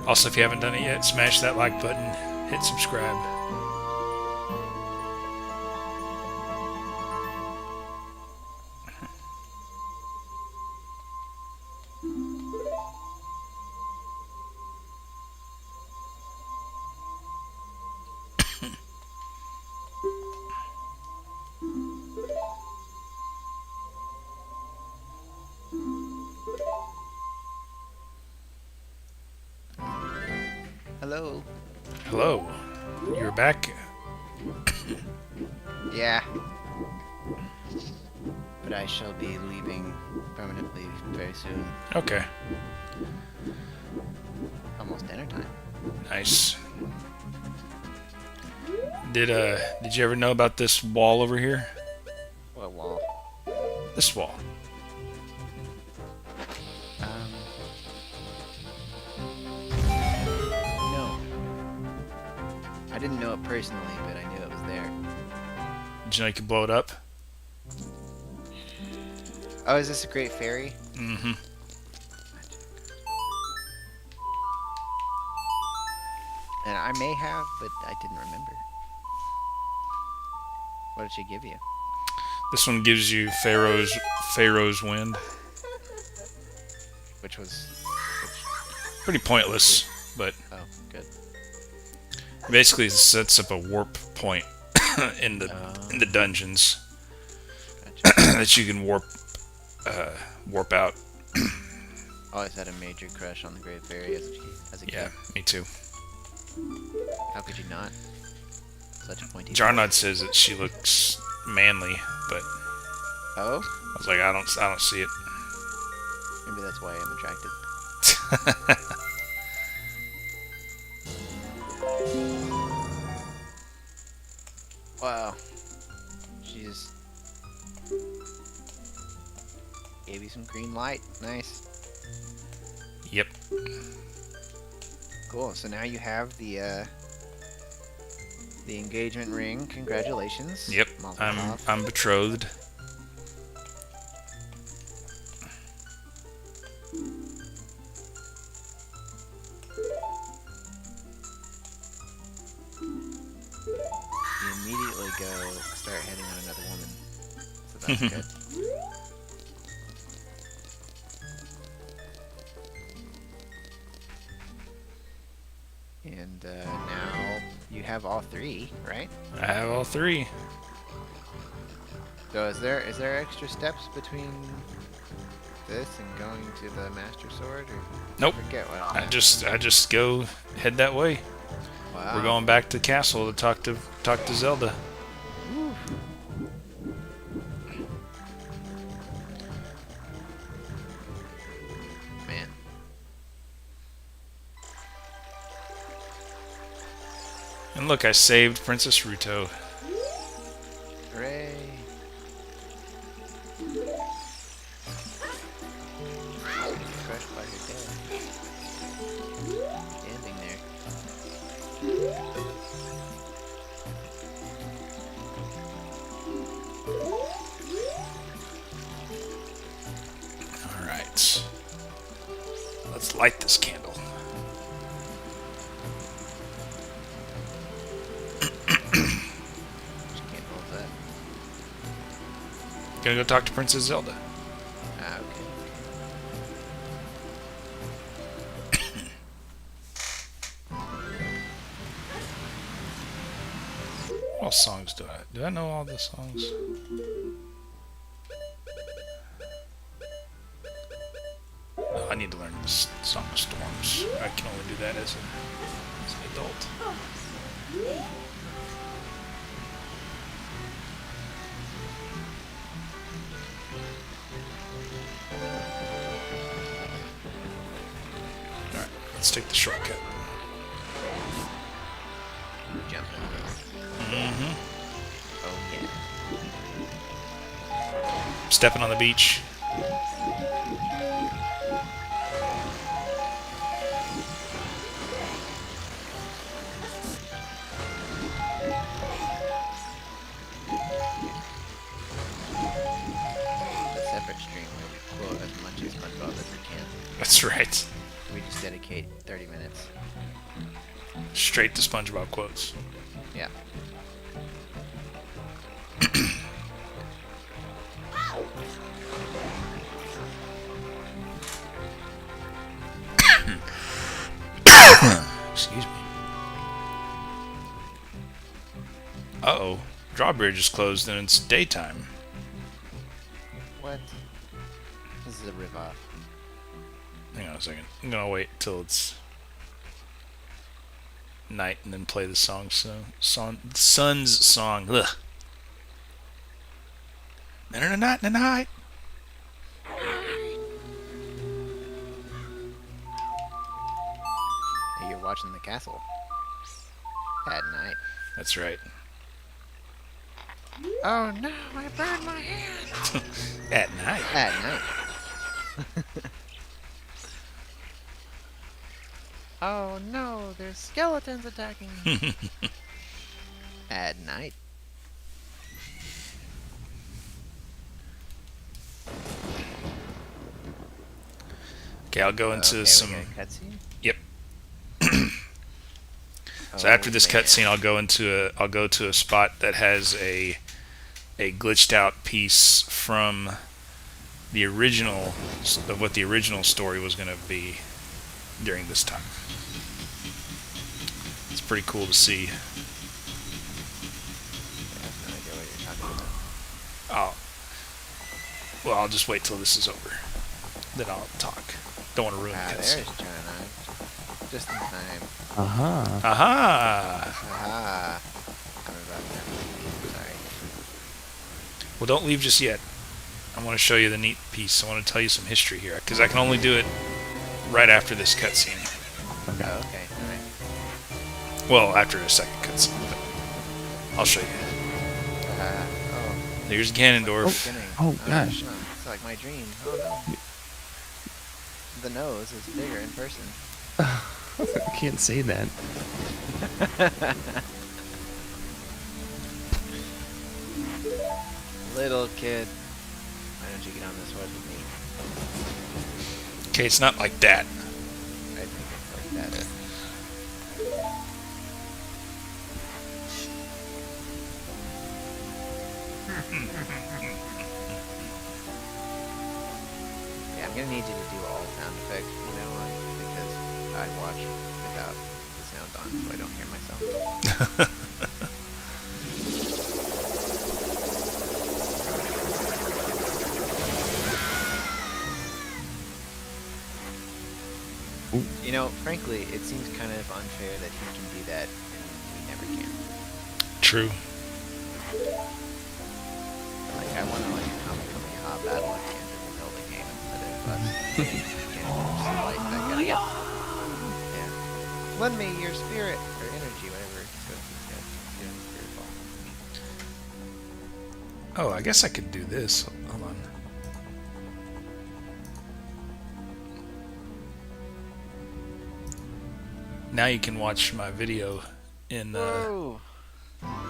Also, if you haven't done it yet, smash that like button, hit subscribe. Hello. Hello, you're back. Yeah. But I shall be leaving permanently very soon. Okay, Almost dinner time. nice. Did you ever know about this wall over here? What wall? This wall. No. I didn't know it personally, but I knew it was there. Did you know you could blow it up? Oh, is this a great fairy? Mm-hmm. And I may have, but I didn't remember. What did she give you? This one gives you Pharaoh's Wind. Which was... Pretty pointless, but Oh, good. basically it sets up a warp point in the dungeons Gotcha. that you can warp out. Always had a major crush on the Great Fairy as a kid. Yeah, me too. How could you not? Such a pointy. Jarnod says that she looks manly, but Oh? I was like, I don't see it. Maybe that's why I'm attracted. Wow. She just gave you some green light. Nice. Yep. Cool. So now you have the engagement ring. Congratulations. Yep. Mazel I'm tov. betrothed. You immediately start hitting on another woman. So that's good. And now you have all three, right? I have all three. So is there extra steps between this and going to the Master Sword? Or Nope. forget what. I just go head that way. Wow. We're going back to the castle to talk to Zelda. Woo. Man. And look, I saved Princess Ruto. Hooray. Crushed by her dad. Ending Let's light this candle. Which candle is that? Gonna go talk to Princess Zelda. Ah, okay. What songs do I know all the songs? Oh, I need to learn this Song of Storms. I can only do that as an adult. Alright, let's take the shortcut. Jump. Mm-hmm. Oh yeah. Stepping on the beach. A separate stream where we quote as much as SpongeBob as we can. That's right. We just dedicate 30 minutes. Straight to SpongeBob quotes. Yeah. Excuse me. Uh-oh. Drawbridge is closed and it's daytime. What? This is a ripoff. Hang on a second. I'm gonna wait till it's night and then play the song. Sun's song. Ugh. Night. Hey, you're watching the castle. At night. That's right. Oh no, I burned my hand! At night. At night. Oh no, there's skeletons attacking me. At night. Okay, I'll go into Okay, some. we got a cutscene? Yep. So Oh, after this man. cutscene, I'll go to a spot that has a glitched out piece from the original of what the original story was going to be during this time. It's pretty cool to see. I have no idea what you're talking about. Oh, well, I'll just wait till this is over. Then I'll talk. Don't want to ruin Ah, the there's cutscene. China. Just in time. Aha. Aha! Aha. I'm about to. Sorry. Well, don't leave just yet. I want to show you the neat piece. I want to tell you some history here, because I can only do it right after this cutscene. Oh, okay. Alright. Well, after a second cutscene, but I'll show you. Oh. There's Ganondorf. Beginning. Oh, gosh. No, it's like my dream. Oh no. The nose is bigger in person. I can't say that. Little kid. Why don't you get on this horse with me? Okay, it's not like that. I think it's like that. Yeah, I'm gonna need you to do all sound effects from now on because I watch without the sound on so I don't hear myself. Ooh. You know, frankly, it seems kind of unfair that he can do that and we never can. True. Like, I want to like come battle at the end of the Zelda game instead of us getting just light back at it. Yeah. Lend me your spirit or energy, whatever. So he's got spirit ball. Oh, I guess I could do this. Hold on. Now you can watch my video in Whoa!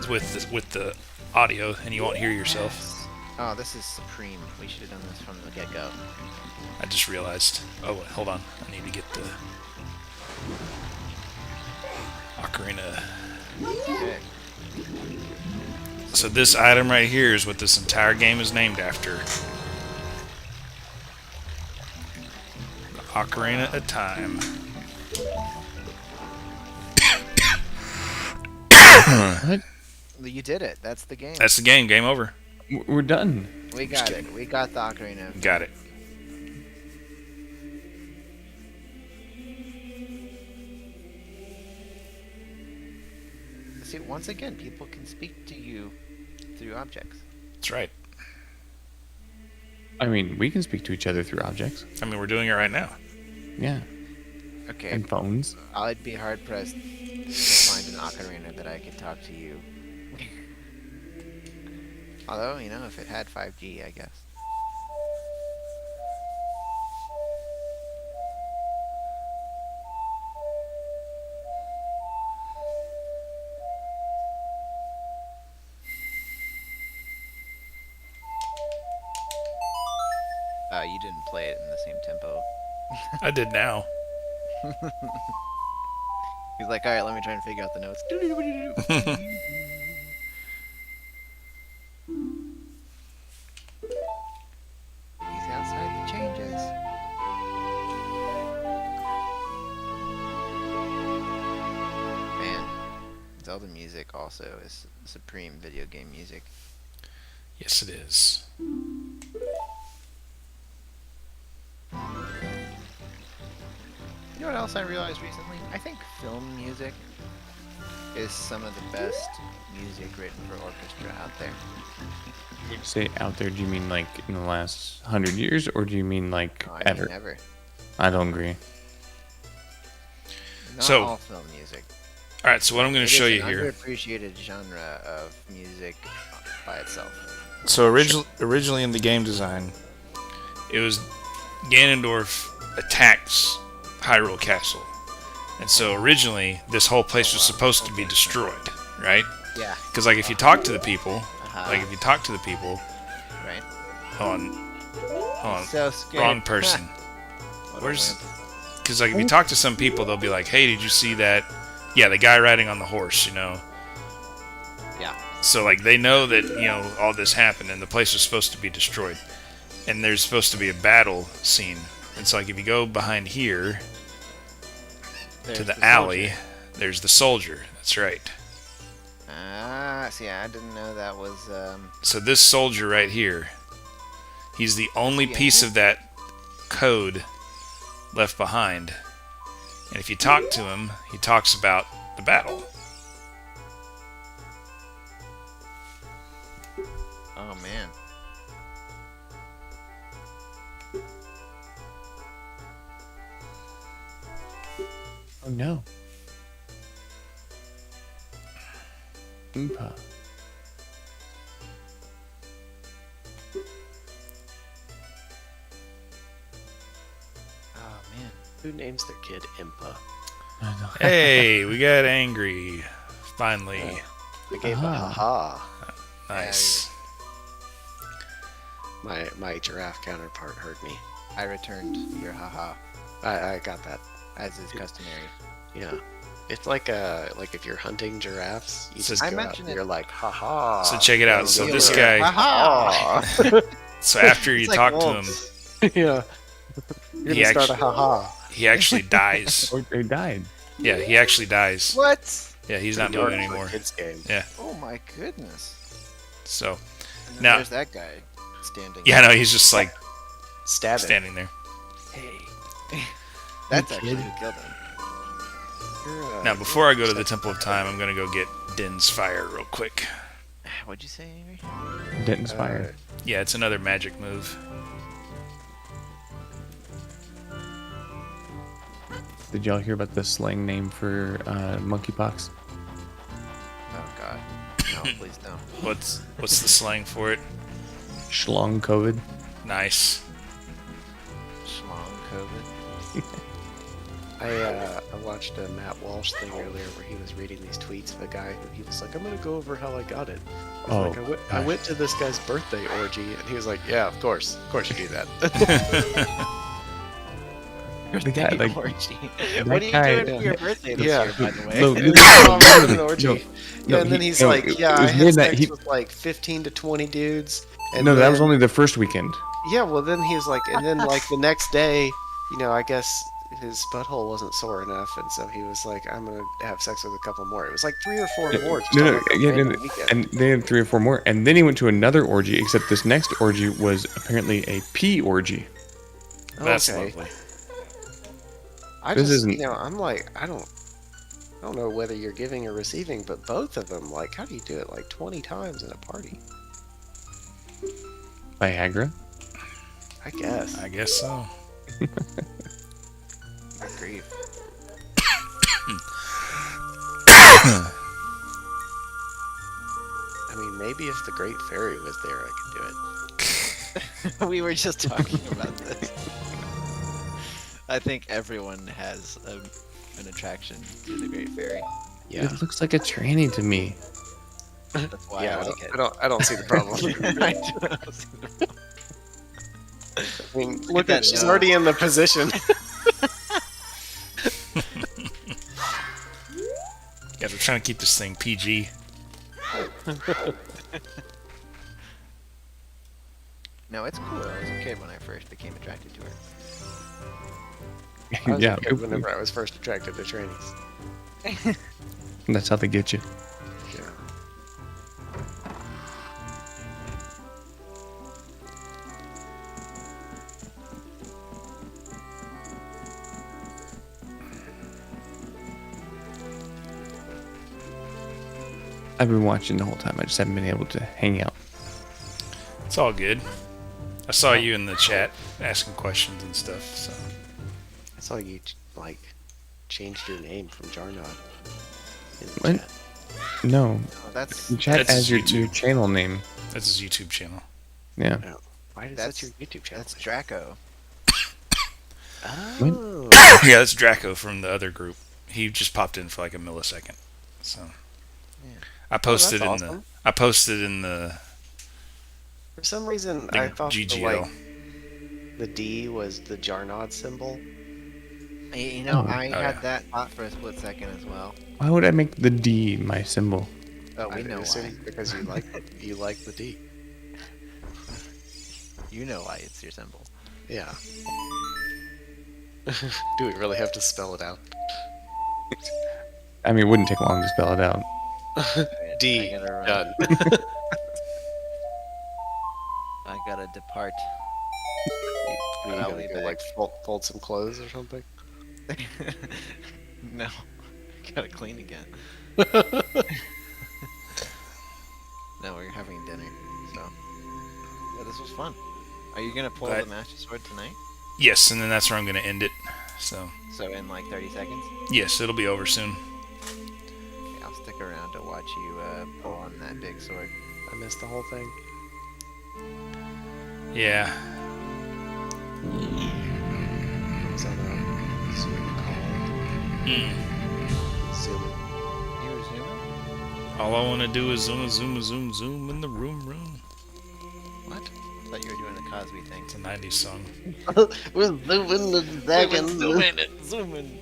with the audio, and you won't hear yourself. Oh, this is supreme. We should have done this from the get-go. I just realized. Oh, wait, hold on. I need to get the Ocarina. Okay. So this item right here is what this entire game is named after. The Ocarina of Time. What? You did it. That's the game. That's the game. Game over. We're done. We got it. We got the Ocarina. Got it. See, once again, people can speak to you through objects. That's right. I mean, we can speak to each other through objects. I mean, we're doing it right now. Yeah. Okay. And phones. I'd be hard pressed to find an Ocarina that I could talk to you. Although, you know, if it had 5G, I guess. You didn't play it in the same tempo. I did now. He's like, alright, let me try and figure out the notes. He's outside the changes. Man, Zelda music also is supreme video game music. Yes, it is. You know what else I realized recently? I think film music is some of the best music written for orchestra out there. When you say out there, do you mean like in the last 100 years, or do you mean like Oh, I ever? mean, ever. I don't agree. Not So- all film music. All right, so what I'm going It to show is you an here. underappreciated genre of music by itself. So originally in the game design, it was Ganondorf attacks Hyrule Castle. And so originally, this whole place was supposed to be destroyed, right? Yeah. Because like if you talk to the people, Uh-huh. like if you talk to the people Right. on So scared. wrong person. What a Where's? wimp. Because like if you talk to some people, they'll be like, "Hey, did you see that? Yeah, the guy riding on the horse, you know." Yeah. So like they know that all this happened and the place was supposed to be destroyed, and there's supposed to be a battle scene. And so like if you go behind here There's to the soldier. alley, there's the soldier. That's right. Ah, see, I didn't know that was. So this soldier right here, he's the only Yeah. piece of that code left behind. And if you talk to him, he talks about the battle. Oh man. Oh no. Oompa. Oh man. Who names their kid Impa? I know. Hey, we got angry. Finally. I gave a Ah. haha. Nice. My giraffe counterpart heard me. I returned your haha, I got that. as is customary. Yeah. It's like if you're hunting giraffes, you So- just I go out mentioned and it- you're like haha. So check it out. So Yeah. this guy, Haha! so after you It's like talk to him, wolves. yeah. You're He gonna start a actu- haha. he actually dies. Or they died. Yeah, he actually dies. What? Yeah, he's not Dark moving for a anymore. Kids game. Oh my goodness. So, And then Now- there's that guy standing. yeah, no, he's just like Stab it. standing there. Hey. That's You actually kid. who killed him. Now, before I go to the Temple of Time, I'm gonna go get Din's fire real quick. What'd you say, Avery? Didn't inspire. Yeah, it's another magic move. Did y'all hear about the slang name for monkeypox? Oh god. No, please don't. What's the slang for it? Schlong COVID. Nice. Schlong COVID. I watched a Matt Walsh thing earlier where he was reading these tweets of a guy who he was like, I'm gonna go over how I got it. He's Oh, like, I gosh. went to this guy's birthday orgy, and he was like, yeah, of course you do that. The guy, like, orgy. that What are you guy- doing for your birthday this Yeah. year, by the way? No, It no, was all about an orgy. no, Yeah, and then he's no, like, it yeah, I was had weird sex that he- with like 15 to 20 dudes. And no, that was then- only the first weekend. Yeah, well, then he was like, and then like the next day, I guess his butthole wasn't sore enough, and so he was like, I'm gonna have sex with a couple more. It was like 3 or 4 more. Just on, like, a random weekend. and they had 3 or 4 more, and then he went to another orgy. Except this next orgy was apparently a pee orgy. That's Okay. lovely. I This just, isn't- I'm like, I don't know whether you're giving or receiving, but both of them, like, how do you do it like 20 times in a party? Viagra. I guess. I guess so. Good grief. I mean, maybe if the Great Fairy was there, I could do it. We were just talking about this. I think everyone has an attraction to the Great Fairy. Yeah. It looks like a tranny to me. That's why Yeah, I like it. I don't see the problem. I don't see the problem. I mean, look that at she's nose. already in the position. Guys, we're trying to keep this thing PG. No, it's cool. I was a kid when I first became attracted to her. I was Yeah, a kid whenever I was first attracted to trannies. that's how they get you. Yeah. I've been watching the whole time. I just haven't been able to hang out. It's all good. I saw you in the chat asking questions and stuff. So I saw you like changed your name from Jarnod. In the What? chat. No, Oh, that's chat That's as your YouTube. channel name. that's his YouTube channel. Yeah. Why is That's- that your YouTube channel? that's Draco. Oh. Yeah, that's Draco from the other group. He just popped in for like a millisecond. So Yeah. I posted that's in awesome. I posted in the For some reason, thing I of thought GGL. the D was the Jarnod symbol. You know, Oh. I Oh, had yeah. that thought for a split second as well. Why would I make the D my symbol? Oh, we I know why. assume because you like the D. You know why it's your symbol. Yeah. Do we really have to spell it out? I mean, it wouldn't take long to spell it out. D. I gotta run. Done. I gotta depart. Are you I'll gonna be go, back. like fold some clothes or something? No, gotta clean again. No, we're having dinner, so. Yeah, this was fun. Are you gonna pull But- the Master Sword tonight? Yes, and then that's where I'm gonna end it. So So in like 30 seconds? yes, it'll be over soon. Okay, I'll stick around to watch you pull on that big sword. I missed the whole thing. Yeah. Was that a Zoom call? Mm. Zoom. You were zooming? All I want to do is zoom in the room. What? I thought you were doing the Cosby thing. It's a 90s song. We're zooming the second. Zooming.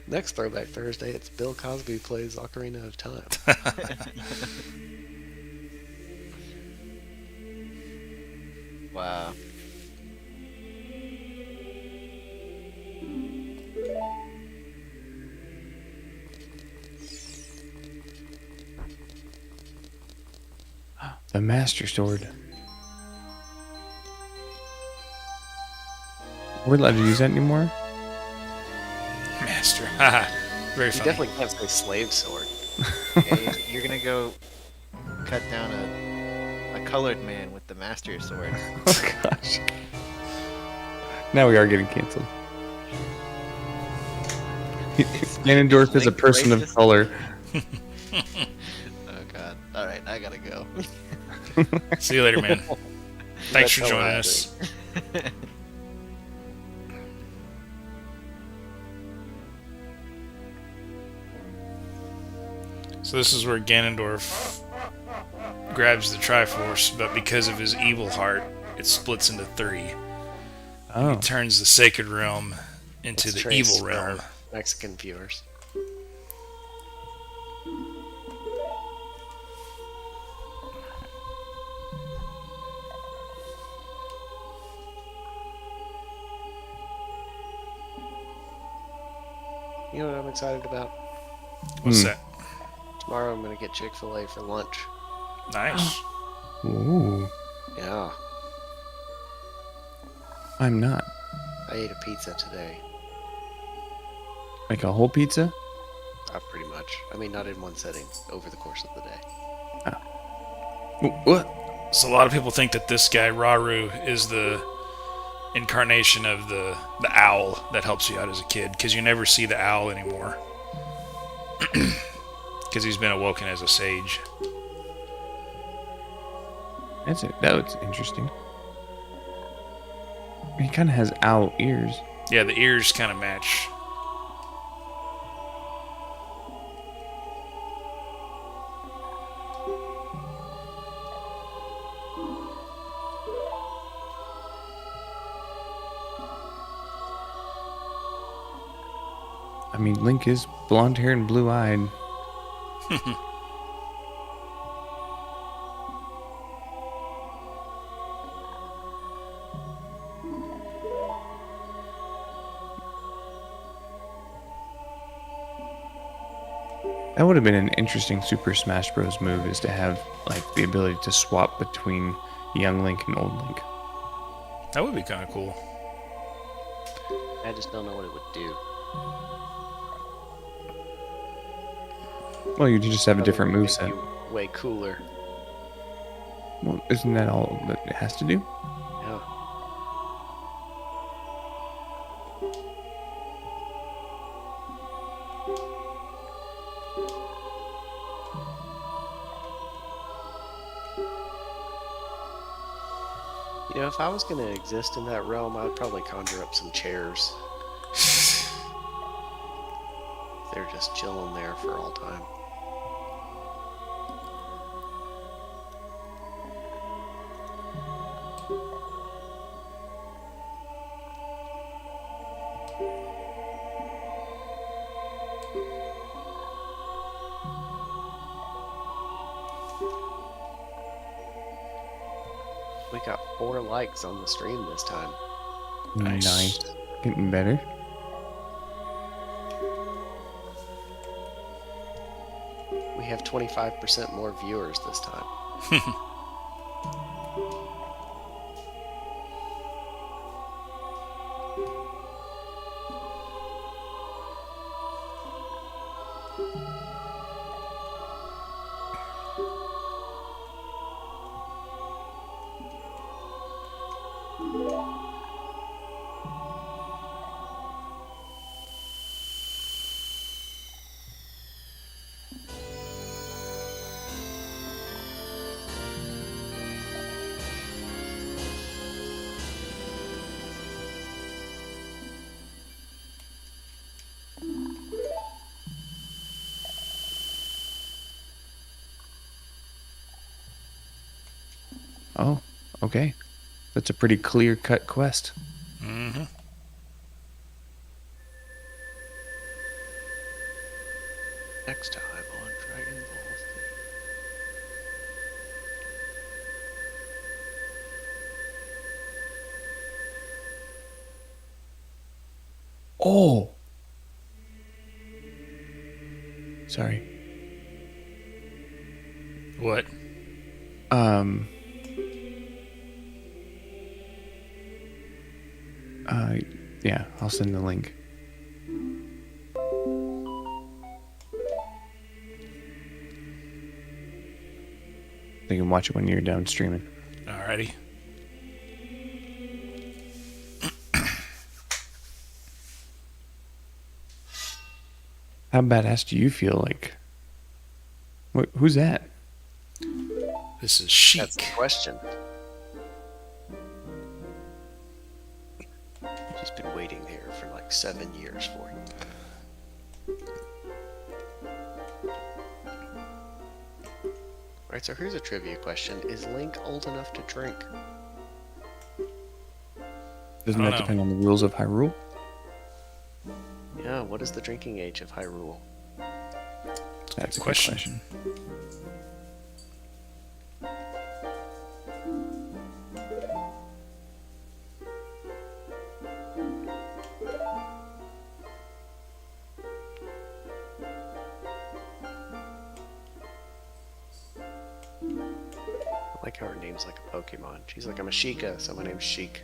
Next Throwback Thursday, it's Bill Cosby plays Ocarina of Time. Wow. The Master Sword. We're allowed to use that anymore? Master. Haha. Very You funny. definitely can't say slave sword. Okay, you're gonna go cut down a colored man with the Master Sword. Oh gosh. Now we are getting canceled. Ganondorf is a Link person of racist? color. Oh god. Alright, I gotta go. See you later, man. Thanks That's for how joining I us. So this is where Ganondorf grabs the Triforce, but because of his evil heart, it splits into 3. Oh. He turns the Sacred Realm into Let's the trace Evil Realm. our Mexican viewers. You know what I'm excited about? What's Hmm. that? Tomorrow I'm gonna get Chick-fil-A for lunch. Nice. Ooh. Yeah, I'm not. I ate a pizza today. Like a whole pizza? Pretty much. I mean, not in one setting, over the course of the day. What? So a lot of people think that this guy, Raru, is the incarnation of the owl that helps you out as a kid, because you never see the owl anymore. Because he's been awoken as a sage. That's it. That looks interesting. He kind of has owl ears. Yeah, the ears kind of match. I mean, Link is blonde hair and blue eyed. That would have been an interesting Super Smash Bros. Move, is to have like the ability to swap between young Link and old Link. That would be kind of cool. I just don't know what it would do. Well, you just have a Probably different would make moveset. you way cooler. Well, isn't that all that it has to do? Yeah. You know, if I was going to exist in that realm, I'd probably conjure up some chairs. They're just chilling there for all time. We got 4 likes on the stream this time. Nice. Getting better. We have 25% more viewers this time. Oh, okay. That's a pretty clear-cut quest. Mm-hmm. Next time on Dragon Ball Z. Oh. Sorry. What? Um. Yeah, I'll send the link. You can watch it when you're done streaming. Alrighty. How badass do you feel like? Who's that? This is Sheik. That's the question. She's been waiting here for like 7 years for you. Alright, so here's a trivia question. Is Link old enough to drink? Doesn't I don't that know. depend on the rules of Hyrule? Yeah, what is the drinking age of Hyrule? That's a good Question. question. I like how her name's like a Pokemon. She's like, I'm a Sheikah, so my name's Sheik.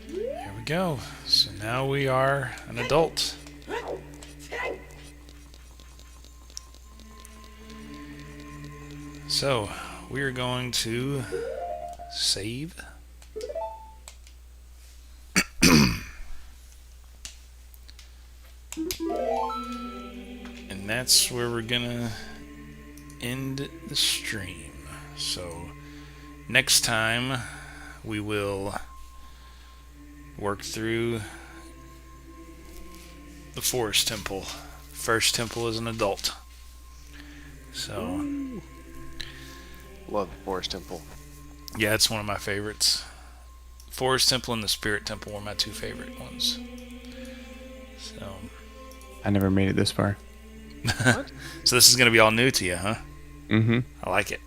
There we go. So now we are an adult. So we're going to save. And that's where we're gonna end the stream. So next time we will work through the Forest Temple. First temple as an adult. So Love the Forest Temple. yeah, it's one of my favorites. Forest Temple and the Spirit Temple were my two favorite ones. So I never made it this far. so this is gonna be all new to you, huh? Mm-hmm. I like it.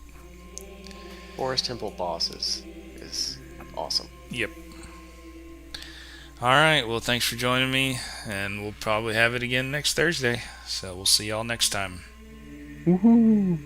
Forest Temple bosses is awesome. Yep. Alright, well thanks for joining me, and we'll probably have it again next Thursday. So we'll see y'all next time. Woohoo!